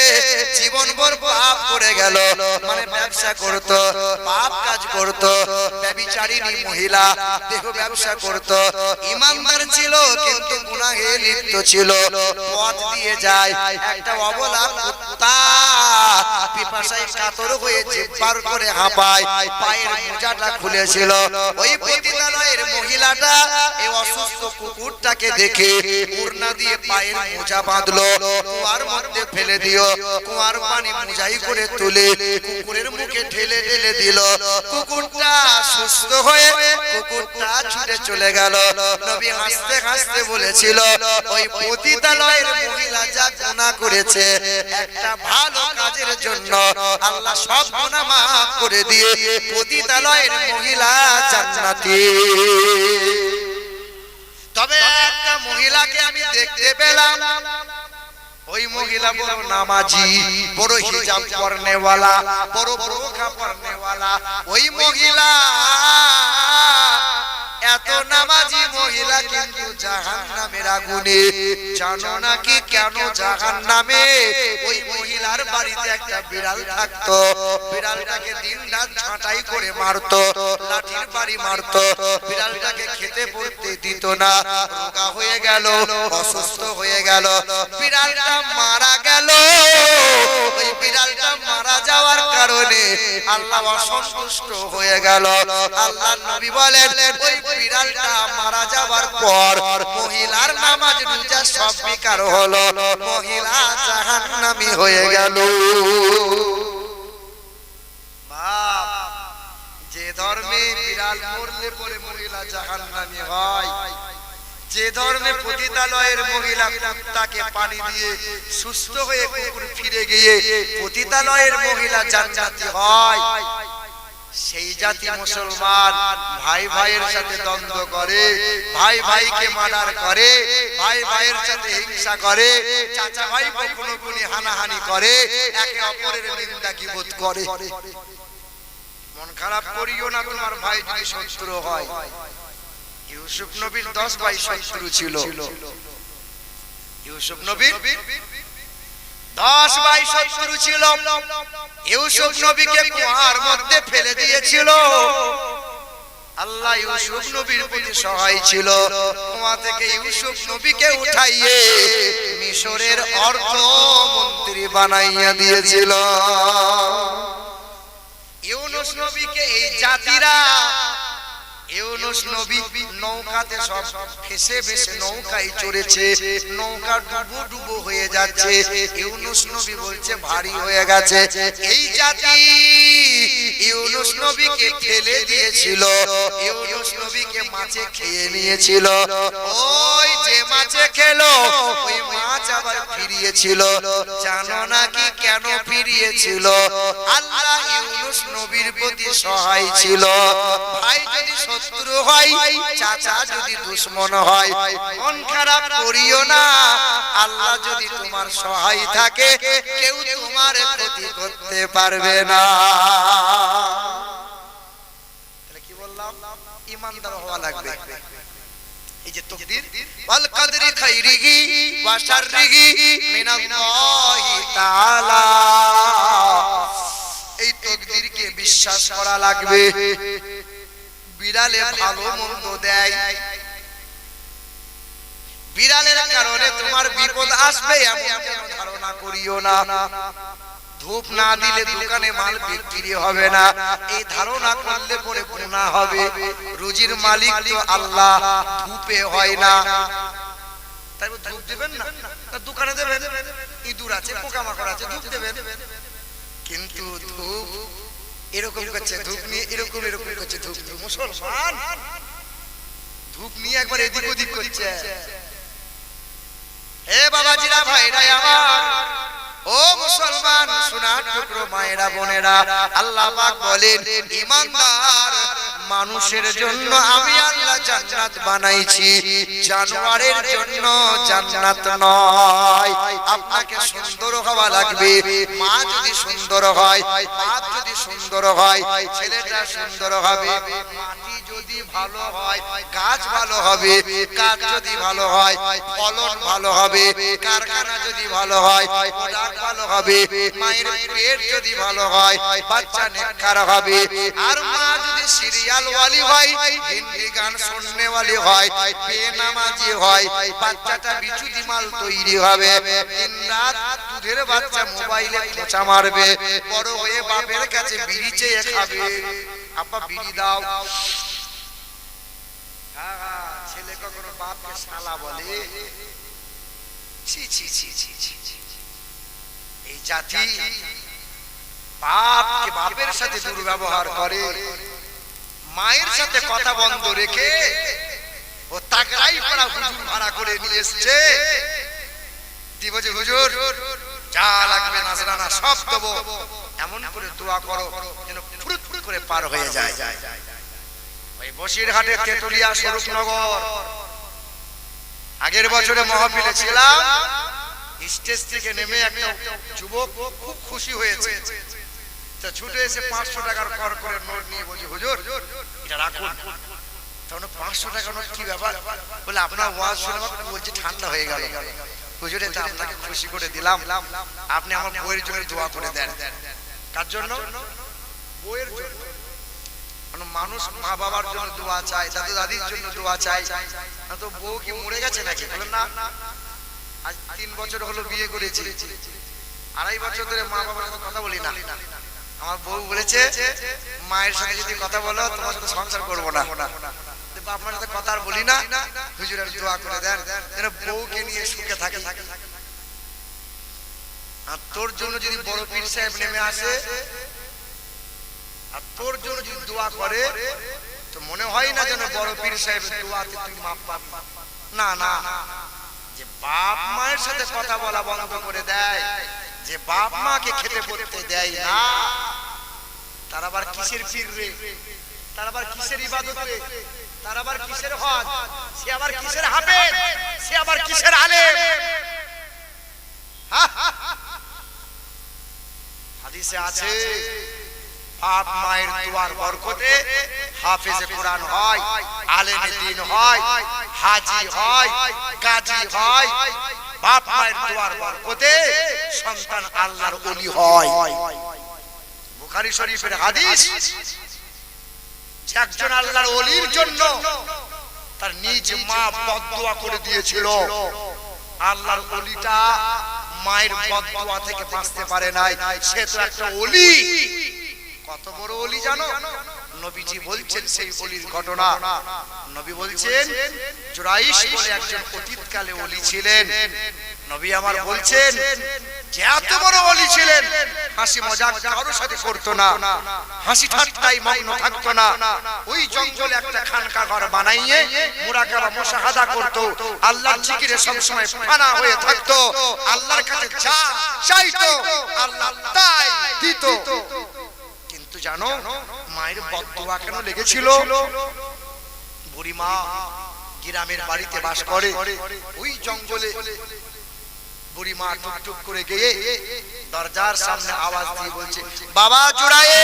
জীবনভর পাপ করে গেল। মানে ব্যবসা করত, পাপ কাজ করত, ব্যভিচারিণী মহিলা, দেহ ব্যবসা করত। ঈমানদার ছিল কিন্তু গুনাহে লিপ্ত ছিল। পথ দিয়ে যায় একটা অবলা কুত্তা, পিপাসায় কাতর হয়ে জিহ্বার করে হাঁপায়, পায়ের মোজাটা খুলেছিল। ওই পতিতালয়ের মহিলাটা এই অসুস্থ কুকুরটাকে দেখে ওড়না দিয়ে পায়ের মোজা বাঁধলো, কুয়ার মধ্যে ফেলে দিও। কুয়ার পানি মোজাই করে তুলে কুকুরের মুখে ঢেলে ঢেলে দিল। কুকুরটা সুস্থ হয়ে কুকুরটা ছুটে চলে গেল। নবী হাসতে হাসতে বলেছিল, ওই পতিতালয়ের মহিলা যা গুনাহ করেছে, একটা ভালো কাজের জন্য আল্লাহ সব গুনাহ মাফ করে দিয়ে পতিতালয়ের মহিলা জান্নাতি। তবে একটা মহিলাকে আমি দেখতে পেলাম, ওই মহিলা বড় নামাজি, বড় হিজাব পরনেওয়ালা, বড় বোরখা পরনেওয়ালা। ওই মহিলা এত নামাজি মহিলা কিন্তু জাহান্নামের আগুনে। জানো নাকি কেন জাহান্নামে? ওই মহিলার বাড়িতে একটা বিড়াল থাকতো, বিড়ালটাকে দিনরাত ছাঁটাই করে মারতো, লাঠির বাড়ি মারতো, বিড়ালটাকে খেতে পড়তে দিত না। রোগা হয়ে গেল, অসুস্থ হয়ে গেল, বিড়ালটা মারা গেল। ওই বিড়ালটা মারা যাওয়ার কারণে আল্লাহ অসন্তুষ্ট হয়ে গেল। আল্লাহর নবী বলেন, ওই বিড়ালটা মারা যাওয়ার পর মহিলার নামাজ রোজা সব বেকার হলো, মহিলা জাহান্নামী হয়ে গেল। যে ধর্মে বিড়াল মরলে পরে মহিলা জাহান্নামী হয়, যে ধর্মে পতিতালয়ের মহিলা কুত্তাকে পানি দিয়ে সুস্থ হয়ে কুকুর ফিরে গিয়ে পতিতালয়ের মহিলা জান্নাতি হয়, সেই জাতি মুসলমান ভাই ভাইয়ের সাথে দ্বন্দ্ব করে, ভাই ভাইকে মার্ডার করে, ভাই ভাইয়ের সাথে হিংসা করে, চাচা ভাই কখনো কোনি হানাহানি করে, একে অপরের নিন্দা কিবোধ করে। মন খারাপ করিও না তোমার ভাই যদি শত্রু হয়। ইউসুফ নবীর 10 ভাই শত্রু ছিল। ইউসুফ নবীর 10 ভাই শত্রু ছিল। ইউসুফ নবীকে কুয়ার মধ্যে ফেলে দিয়েছিল। আল্লাহ ইউসুফ নবীর প্রতি সহায় ছিল। কুয়া থেকে ইউসুফ নবীকে উঠাইয়ে মিশরের অর্থমন্ত্রী বানাইয়া দিয়েছিল। ইউনুস নবীকে এই জাতিরা, ইউনুস নবী নৌকাতে সব ফেসে ফেসে নৌকায় চড়েছে, নৌকা ডুবো ডুবো হয়ে যাচ্ছে। ইউনুস নবী বলছে ভারী হয়ে গেছে। এই জাতি ইউনুস নবীকে ফেলে দিয়েছিল, ইউনুস নবীকে মাছে খেয়ে নিয়েছিল। ওই যে মাছে খেলো ওই মাছ আবার ফিরিয়েছিল। জানো নাকি কেন ফিরিয়েছিল? আল্লাহ ইউনুস নবীর প্রতি সহায় ছিল। ভাই যদি শত্রু হয়, চাচা যদি দুশমন হয়, মন খারাপ করিও না। আল্লাহ যদি তোমার সহায় থাকে, কেউ তোমার ক্ষতি করতে পারবে না। তাহলে কি বললাম? ঈমানদার হওয়া লাগবে। এই যে তাকদীর ওয়াল কদরি খাইরিহি ওয়া শাররিহি মিনাল্লাহি তাআলা, এই তাকদীরকে বিশ্বাস করা লাগবে। বিড়ালে ভালো মন্দ দেয়, বিড়ালের কারণে তোমার বিপদ আসবে এমন ধারণা করিও না। ধূপ না দিলে দোকানে মাল বিক্রি হবে না, এই ধারণা করলে পরে গুনাহ হবে। রুজির মালিক তো আল্লাহ, ধূপে হয় না। তাই ধূপ দেবেন না, দোকানে দেবেন। ইঁদুর আছে, পোকামাকড় আছে, ধূপ দেবেন। কিন্তু ধূপ এরকম করছে, ধূপ নিয়ে এরকম এরকম করছে। ধূপ মুসলমান ধূপ নিয়ে একবার এদিক ওদিক করছে। হে বাবাজিরা, ভাইরা আমার, ও মুসলমান সোনার টুকরো মায়েরা বোনেরা, আল্লাহ পাক বলেন ঈমানদার মানুষের জন্য আমি আল্লাহ জান্নাত বানাইছি, জানোয়ারের জন্য জান্নাত নয়। আপনাকে সুন্দর হওয়া লাগবে। মা যদি সুন্দর হয়, বাপ যদি সুন্দর হয়, ছেলেটা সুন্দর হবে। মাটি যদি ভালো হয়, গাছ ভালো হবে। গাছ যদি ভালো হয়, ফলন ভালো হবে। কারখানা যদি ভালো হয়, প্রোডাক্ট ভালো হবে। মায়ের পেট যদি ভালো হয়, বাচ্চা নেককার হবে। আর মা যদি সিরিয়াল ওয়ালি হয়, হিন্দি গান শুননে ওয়ালি হয়, বেনামাজি হয়, বাচ্চাটা বিচুতি মাল তৈরি হবে। দিন রাত দুধের বাচ্চা মোবাইলে খোঁচা মারবে, বড় হয়ে বাপের কাছে বিড়ি চেয়ে খাবে। আপা বিড়ি দাও। ছেলে কখনো বাপকে শালা বলে? ছি ছি ছি ছি ছি। এই জাতি বাপকে বাপের সাথে দুর্ব্যবহার করে, মায়ের সাথে কথা বন্ধ রেখে ও তাগড়াই পড়া হুজুর ভাড়া করে নিয়ে এসেছে। দিব যে হুজুর যা লাগবে নাজরানা সব দেবো, এমন করে দোয়া করো যেন ফুরুত ফুরুত করে পার হয়ে যায়। ওই বসিরহাটের তেতুলিয়া স্বরূপনগর আগের বছরে মাহফিলে ছিলাম। স্টেজ থেকে নেমে একটা যুবক খুব খুশি হয়েছে, তা ছুটে এসে 500 টাকার কর করে নোট নিয়ে বলছে হুজুর এটা রাখুন। তখন 500 টাকার নোট কি ব্যাপার? বলে আপনার ওয়াজ শুনে বলছি ঠান্ডা হয়ে গেল হুজুর, এটা আপনাকে খুশি করে দিলাম, আপনি আমার বউয়ের জন্য দোয়া করে দেন। কার জন্য? বউয়ের জন্য। মানুষ মা বাবার জন্য দোয়া চায়, দাদু দাদির জন্য দোয়া চায়, না তো বউ কি মরে গেছে নাকি? বলেন না, আজ 3 বছর হলো বিয়ে করেছি, 2.5 বছর ধরে মা বাবার সাথে কথা বলি না। আমার বউ বলেছে মায়ের সাথে যদি কথা বলো তোমার সাথে সংসার করবো না। বাপ মার সাথে কথা আর বলি না, হুজুরের দোয়া করে দেন যেন বউকে নিয়ে সুখে থাকি। আর তোর জন্য যদি বড় পীর সাহেব নেমে আসে আর তোর জন্য যদি দোয়া করে, তো মনে হয় না যেন বড় পীর সাহেবের দোয়াতে তুই মাপ পাবি। না না, যে বাপ মায়ের সাথে কথা বলা বন্ধ করে দেয়, যে বাপ মাকে খেতে পড়তে দেয় না, তার আবার কিসের পীর রে, তার আবার কিসের ইবাদত রে, তার আবার কিসের হজ, সে আবার কিসের হাফেজ, সে আবার কিসের আলেম। হাদিসে আছে বাপ মায়ের দুয়ার বরকতে হাফেজে কোরআন হয়, আলেমে দ্বীন হয়, হাজী হয়, গাজী হয়। বাপ মায়ের দুয়ার বরকতে সন্তান আল্লাহর ওলি হয়। বুখারী শরীফের হাদিস, যে একজন আল্লাহর ওলির জন্য তার নিজ মা বদদুয়া করে দিয়েছিল, আল্লাহর ওলিটা মায়ের বদদুয়া থেকে বাঁচতে পারে নাই, সে তো একটা ওলি। কত বড় ওলি জানো? নবীজি বলছেন সেই ওলির ঘটনা। নবী বলছেন জুরাইশ বলে একজন অতীতকালে ওলি ছিলেন। নবী আমার বলছেন যে এত বড় ওলি ছিলেন, হাসি মজাক কারোর সাথে করতো না, হাসি ঠাট্টায় মগ্ন থাকতো না। ওই জঙ্গলে একটা খানকা ঘর বানাইয়ে মুরাকাবা মুশাহাদা করতো, আল্লাহর জিকিরে সব সময় ফানা হয়ে থাকতো, আল্লাহর কাছে যা চাইতো আল্লাহ তাই দিত। কিন্তু জানো মায়ের বদদুয়া কেন লেগেছিল? বুড়ি মা গ্রামের বাড়িতে বাস করে, ওই জঙ্গলে বুড়ি মা টুকটুক করে গিয়ে দরজার সামনে আওয়াজ দিয়ে বলছে, বাবা জুরাইশ,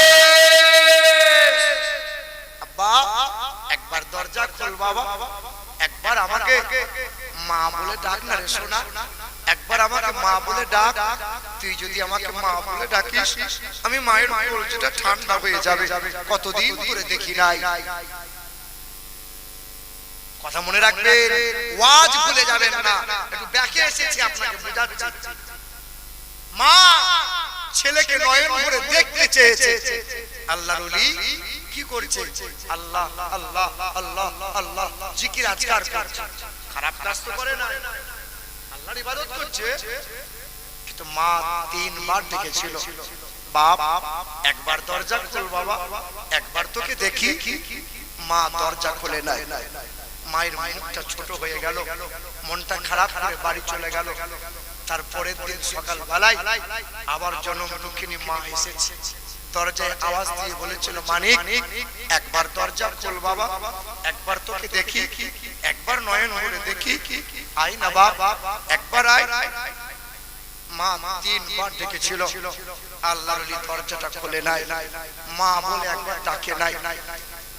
আব্বা একবার দরজা খোল বাবা, একবার আমাকে মা বলে ডাক না রে সোনা, একবার আমাকে মা বলে ডাক। তুই যদি আমাকে মা বলে ডাকিস আমি মায়ের কলজটা ঠান্ডা হয়ে যাবে, কতদিন ধরে দেখি নাই। কথা মনে রাখবেন, ওয়াজ ভুলে যাবেন না। একটু ব্যাকে এসেছি আপনাকে বোঝাচ্ছি। মা ছেলেকে নয়ন ভরে দেখতে চেয়েছে, আল্লাহর ওলি কি করছে? আল্লাহ আল্লাহ আল্লাহ আল্লাহ জিকির আজকার করছে, খারাপ কাজ তো করে না, আল্লাহর ইবাদত করছে। কিন্তু মা তিনবার ডেকেছিল, বাপ একবার দরজা খোল বাবা, একবার তোকে দেখি। মা দরজা খোলে নাই। মায়ের মুখটা ছোট হয়ে গেল, মনটা খারাপ করে বাড়ি চলে গেল। তারপরের দিন সকাল বেলায় আবার জনম দুঃখিনী মা এসেছে, দরজায় আওয়াজ দিয়ে বলেছিল, মানিক একবার দরজা খোল বাবা, একবার তোকে দেখি, একবার নয়ন ভরে দেখি, আয় না বাপ, একবার আয়। মা তিনবার ডেকেছিল, আল্লাহর ওলি দরজাটা খোলে নাই, মা বলে একবার ডাকে নাই।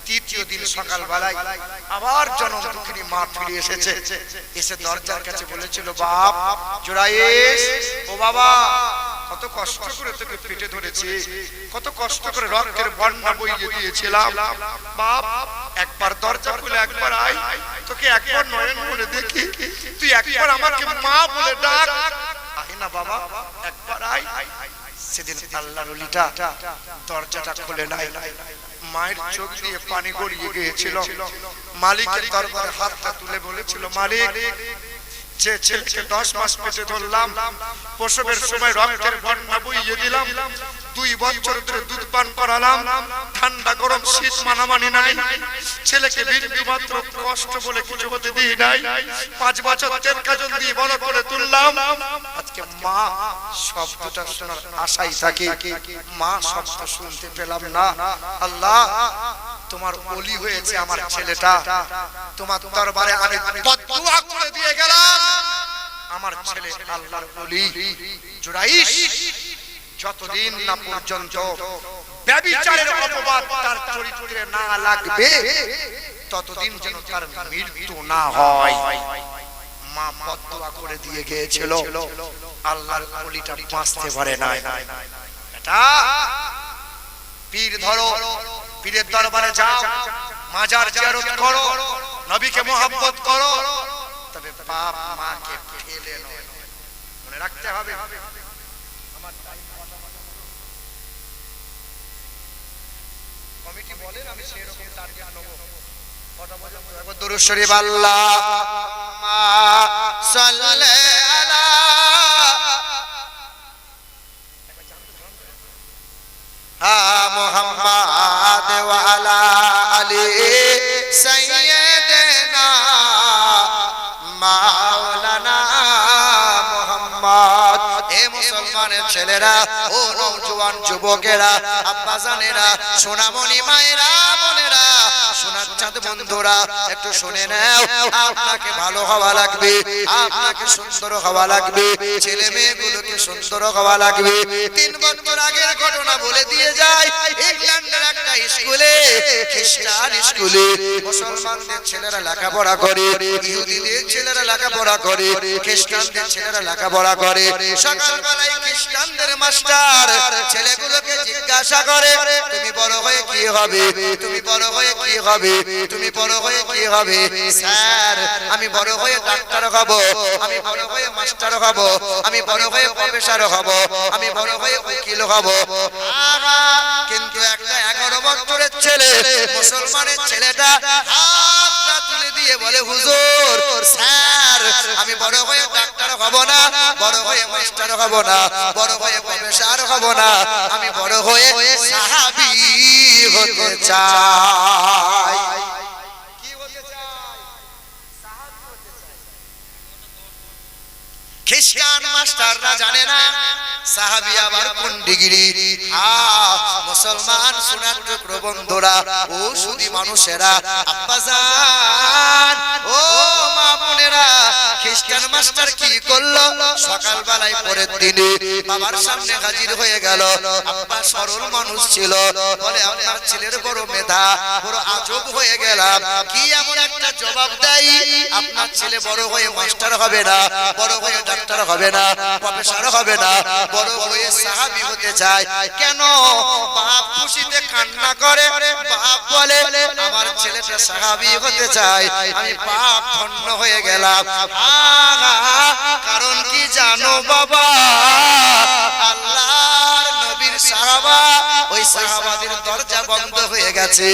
তৃতীয় দিন সকাল বেলায় আবার জনম দুঃখিনী মা ফিরে এসেছে, এসে দরজার কাছে বলেছিল, বাপ জুরাইশ, ও বাবা কত কষ্ট করে তোকে পেটে ধরেছি, কত কষ্ট করে রক্তের বন্যা বইয়ে দিয়েছিলাম, বাপ একবার দরজা খুলে একবার আয়, তোকে একবার নয়ন ভরে দেখি, তুই একবার আমাকে মা বলে ডাক, আয় না বাবা একবার আয়। সেদিন আল্লাহর ওলিটা দরজাটা খুলে নাই। মায়ের চোখ দিয়ে পানি গড়িয়ে গিয়েছিল। মালিকের দরবারে হাতটা তুলে বলেছিল, মালিক যে ছেলেকে 10 মাস পেটে ধরলাম, প্রসবের সময় রক্তের বন্যা বইয়ে দিলাম, 2 বছর ধরে দুধ পান করালাম, ঠান্ডা গরম শীত মানামানি নাই, ছেলেকে বিন্দু মাত্র কষ্ট বলে কিছু হতে দিই নাই, 5 বছর তেল কাজল দিয়ে বড় করে তুললাম, আজকে মা শব্দটা শোনার আশাই থাকে, মা শব্দ শুনতে পেলাম না। আল্লাহ তোমার ওলি হয়েছে আমার ছেলেটা, তোমার দরবারে আমি বদদুয়া করে দিয়ে গেলাম, আমার ছেলে আল্লাহর ওলি জুরাইশ যতদিন না পর্যন্ত ব্যভিচারের অপবাদ তার চরিত্রে না লাগবে ততদিন যেন তার মৃত্যু না হয়। মা বদদুয়া করে দিয়ে গিয়েছিল, আল্লাহর ওলিটা বাঁচতে পারে না। এটা পীর ধরো, পীরের দরবারে যাও, মাজার জিয়ারত করো, নবীকে মোহাব্বত করো, তবে বাপ মাকে ফেলে নয়, মনে রাখতে হবে। কমিটি বলেন আমি সেই রকম টার্গেট নেব। কটা পর্যন্ত একবার দরুদ শরীফ আল্লাহুম্মা সাল্লি আলা মুহাম্মাদ ওয়া আলা আলি সাইয়্যিদিনা মাওলানা মুহাম্মদ এ মুসলমানের ছেলেরা, ও নওজোয়ান যুবকেরা, আব্বাজানেরা, সোনামণি মায়েরা, বোনেরা, সোনার চাঁদ বন্ধুরা, একটু শুনে নাও। আপনাকে ভালো হওয়া লাগবে, আপনাকে সুন্দর হওয়া লাগবে, ছেলে মেয়েগুলোকে সুন্দর হওয়া লাগবে। 3 বছর আগের ঘটনা বলে দিয়ে যায়। ইংল্যান্ডের একটা স্কুলে, খ্রিস্টান স্কুলে, মুসলমানদের ছেলেরা লেখাপড়া করে, ইহুদিদের ছেলেরা লেখাপড়া করে, খ্রিস্টানদের ছেলেরা লেখাপড়া করে। সকালবেলায় খ্রিস্টানদের মাস্টার ছেলেগুলোকে জিজ্ঞাসা করে, তুমি বড় হয়ে কি হবে? তুমি বড় হয়ে কি হবে? তুমি বড় হয়ে কি হবে? স্যার, আমি বড় হয়ে ডাক্তার হব, আমি বড় হয়ে মাস্টার হব, আমি বড় হয়ে প্রফেসর হব, আমি বড় হয়ে উকিল হব। কিন্তু একটা 11 বছরের ছেলে, মুসলমানের ছেলেটা হাতটা তুলে দিয়ে বলে, হুজুর, স্যার, আমি বড় হয়ে ডাক্তার হব না, বড় হয়ে মাস্টার হব না, বড় হয়ে প্রফেসর হব না, আমি বড় হয়ে সাহাবী হতে চাই। কি হতে চাই? সাহাবী হতে চাই। খ্রিস্টান মাস্টাররা জানে না সাহাবী আবার কোন ডিগ্রি। মুসলমান সোনার টুকরো বন্ধুরা, ও সুধী মানুষেরা, আব্বাজান, ও মা বোনেরা, খ্রিস্টান মাস্টার কি করলো? সকালবেলায় পরের দিনে বাবার সামনে হাজির হয়ে গেল। আব্বা সরল মানুষ ছিল, বলে, আপনার ছেলের বড় মেধা, বড় আজব হয়ে গেলাম। কি এমন একটা জবাব দেয়? আপনার ছেলে বড় হয়ে মাস্টার হবে না, বড় হয়ে ডাক্তার হবে না, প্রফেসর হবে না, বড় হয়ে সাহাবী হতে চায়। কেন? বাপ খুশিতে কান্না করে, বাপ বলে, আমার ছেলেটা সাহাবী হতে চায়, আমি বাপ ধন্য হয়ে গেলাম। কারণ কি জানো বাবা? আল্লাহর নবীর সাহাবা, ওই সাহাবাদের দরজা বন্ধ হয়ে গেছে,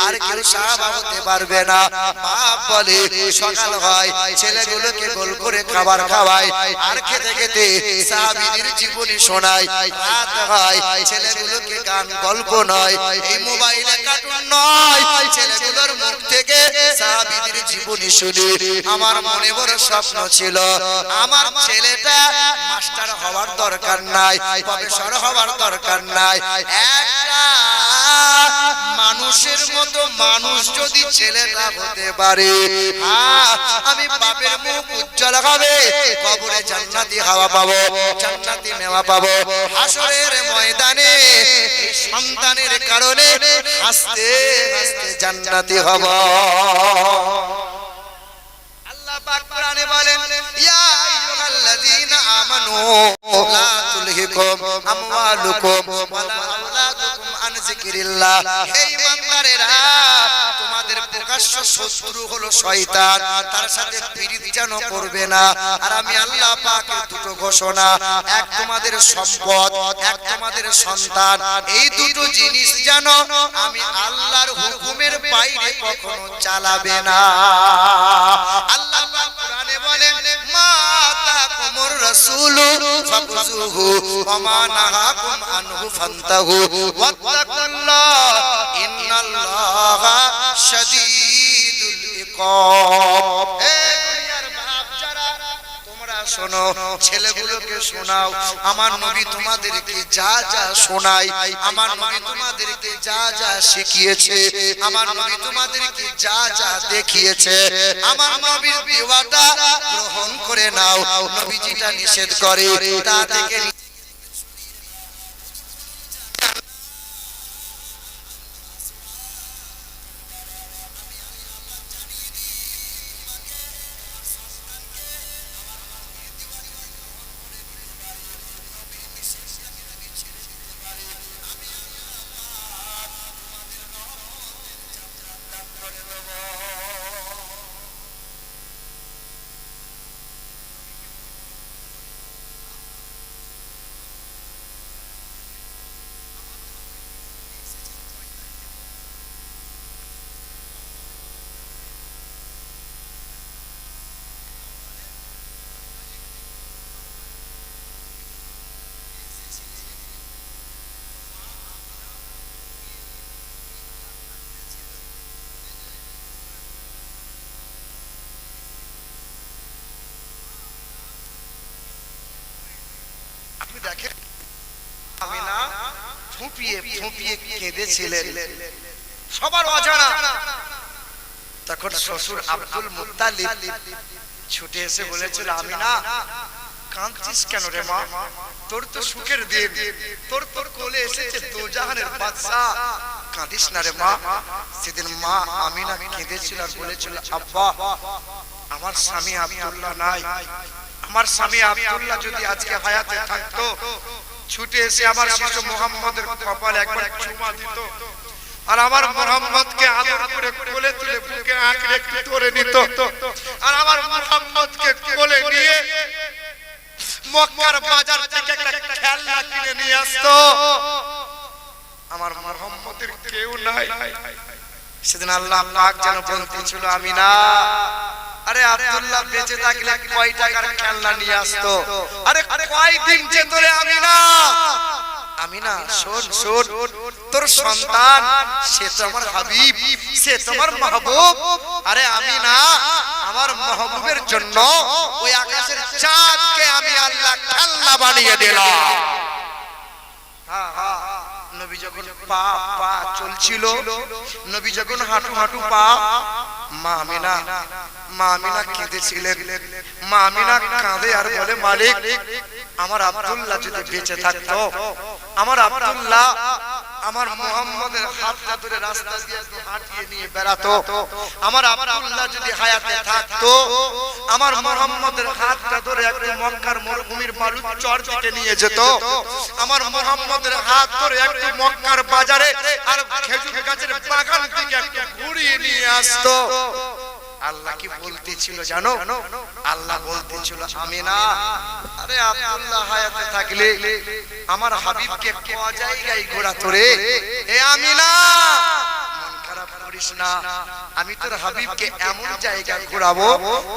আর কেউ সাহাবা হতে পারবে না। বাপ বলে, সকাল হয়, ছেলেগুলোকে গোল করে খাবার খাওয়ায়, আর খেতে খেতে সাহাবীদের জীবনী শোনায়। রাত হয়, ছেলেগুলোকে গান গল্প নয়, এই মোবাইলে কার্টুন নয়, ছেলেগুলোর মুখ থেকে সাহাবীদের জীবনী শুনি। আমার মনে বড় স্বপ্ন ছিল, আমার ছেলেটা মাস্টার হওয়ার দরকার নাই, প্রফেসর হওয়ার দরকার নাই, একটা মানুষের মতো মানুষ যদি ছেলেটা হতে পারে, আমি বাপের মুখ উজ্জ্বল হবে, কবরে জান্নাতি হাওয়া পাবো, জান্নাতি মেওয়া পাবো, হাসরের ময়দানে সন্তানের কারণে হাসতে হাসতে জান্নাতি হব। আল্লাহ পাক কোরআনে বলেন, ইয়া আইয়ুহাল্লাযীনা আমানু লা তুলহিকুম আমওয়ালুকুম ওয়ালা আওলাদুকুম আন যিকরিল্লাহ। হে ঈমানদারেরা, তোমাদের প্রকাশ্য শত্রু হলো শয়তান, তার সাথে প্রীতি যেন করবে না। আর আমি আল্লাহ পাকের দুটো ঘোষণা, এক তোমাদের সম্পদ, এক তোমাদের সন্তান, এই দুটো জিনিস যেন আমি আল্লাহর হুকুমের বাইরে কখনো চালাবে না। আল্লাহ পাক কোরআনে বলেন, মা তাকুমুর রাসূলু ফাকুযুহু ওয়া মা নাহাকুম আনহু ফান্তাহু ওয়াত্তাকুল্লাহ ইন্নাল্লাহা শাদীদুল ইকাব। হে দুনিয়ার বাপ যারা, তোমরা শোনো, ছেলেগুলোকে শোনাও, আমার নবী তোমাদেরকে যা যা শোনায়, আমার নবী তোমাদেরকে যা যা শিখিয়েছে, আমার নবী তোমাদেরকে যা যা দেখিয়েছে, আমার নবীর দেওয়াটা গ্রহণ করে নাও। নবী যেটা নিষেধ করে তা থেকে দেখেন আমিনা ফুঁপিয়ে ফুঁপিয়ে কেঁদেছিলেন, সবার অজানা। তখন শ্বশুর আব্দুল মুত্তালিব ছুটে এসে বলেছিল, আমিনা কাঁদছিস কেন রে মা? তোর তো সুখের দিন, তোর তোর কোলে এসেছে দোজাহানের বাদশা, কাঁদিস না রে মা। সেদিন মা আমিনা কেঁদেছিল আর বলেছিল, আব্বা আমার স্বামী আব্দুল্লাহ নাই, আমার স্বামী আব্দুল্লাহ যদি আজকে হায়াতে থাকতো ছুটে এসে আমার শিশু মুহাম্মদের কপালে একবার চুমা দিত, আর আমার মুহাম্মদকে আদর করে কোলে তুলে বুকে আঁকড়ে ধরে নিত, আর আমার মুহাম্মদকে কোলে নিয়ে মক্কার বাজার থেকে একটা খেলনা কিনে নিয়ে আসতো। আমার মুহাম্মদের কেউ নাই। সেদিন আল্লাহ পাক যেন বলতেছিল, আমিনা আরে আব্দুল্লাহ বেঁচে থাকলে কয় টাকার খেলনা নিয়ে আসতো, আরে কয় দিন যেত রে আমিনা। আমিনা শোন শোন, তোর সন্তান সে তো আমার হাবিব, সে তো আমার মাহবুব। আরে আমিনা আমার মাহবুবের জন্য ওই আকাশের চাঁদকে আমি আল্লাহ খেলনা বানিয়ে দিলাম। নবী যখন পা পা চলছিল, নবী যখন হাঁটু হাঁটু পা, মা আমিনা কেঁদেছিলেন। মা আমিনা কাঁদে আর বলে, মালিক আমার আব্দুল্লাহ যদি বেঁচে থাকতো, আমার আব্দুল্লাহ আমার মুহাম্মদের হাতটা ধরে রাস্তা দিয়ে হাঁটিয়ে নিয়ে বেড়াতো, আমার আব্দুল্লাহ যদি হায়াতে থাকতো আমার মুহাম্মদের হাতটা ধরে একটু মক্কার মরুভূমির বালুর চর থেকে নিয়ে যেত, আমার মুহাম্মদের হাত ধরে একটু মক্কার বাজারে আর খেজুর গাছের বাগান থেকে একটু ঘুরিয়ে নিয়ে আসতো। আল্লাহ কি বলতেছিল জানো? আল্লাহ বলতেছিল, আমিনা আরে আব্দুল্লাহ হায়াতে থাকলে আমার হাবিবকে কোন জায়গায় ঘোরাতো রে। এ আমিনা মন খারাপ করিস না, আমি তোর হাবিবকে এমন জায়গায় ঘোরাবো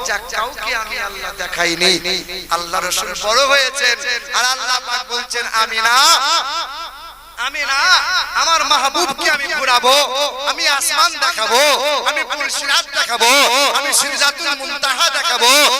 যা কাউকে আমি আল্লাহ দেখাইনি। আল্লাহ রাসূল বড় হয়েছেন আর আল্লাহ পাক বলছেন, আমিনা আমিনা আমার মাহবুবকে আমি ঘোরাবো, আমি আসমান দেখাবো, আমি পুরসিরাত দেখাবো, আমি সিদরাতুল মুনতাহা দেখাবো।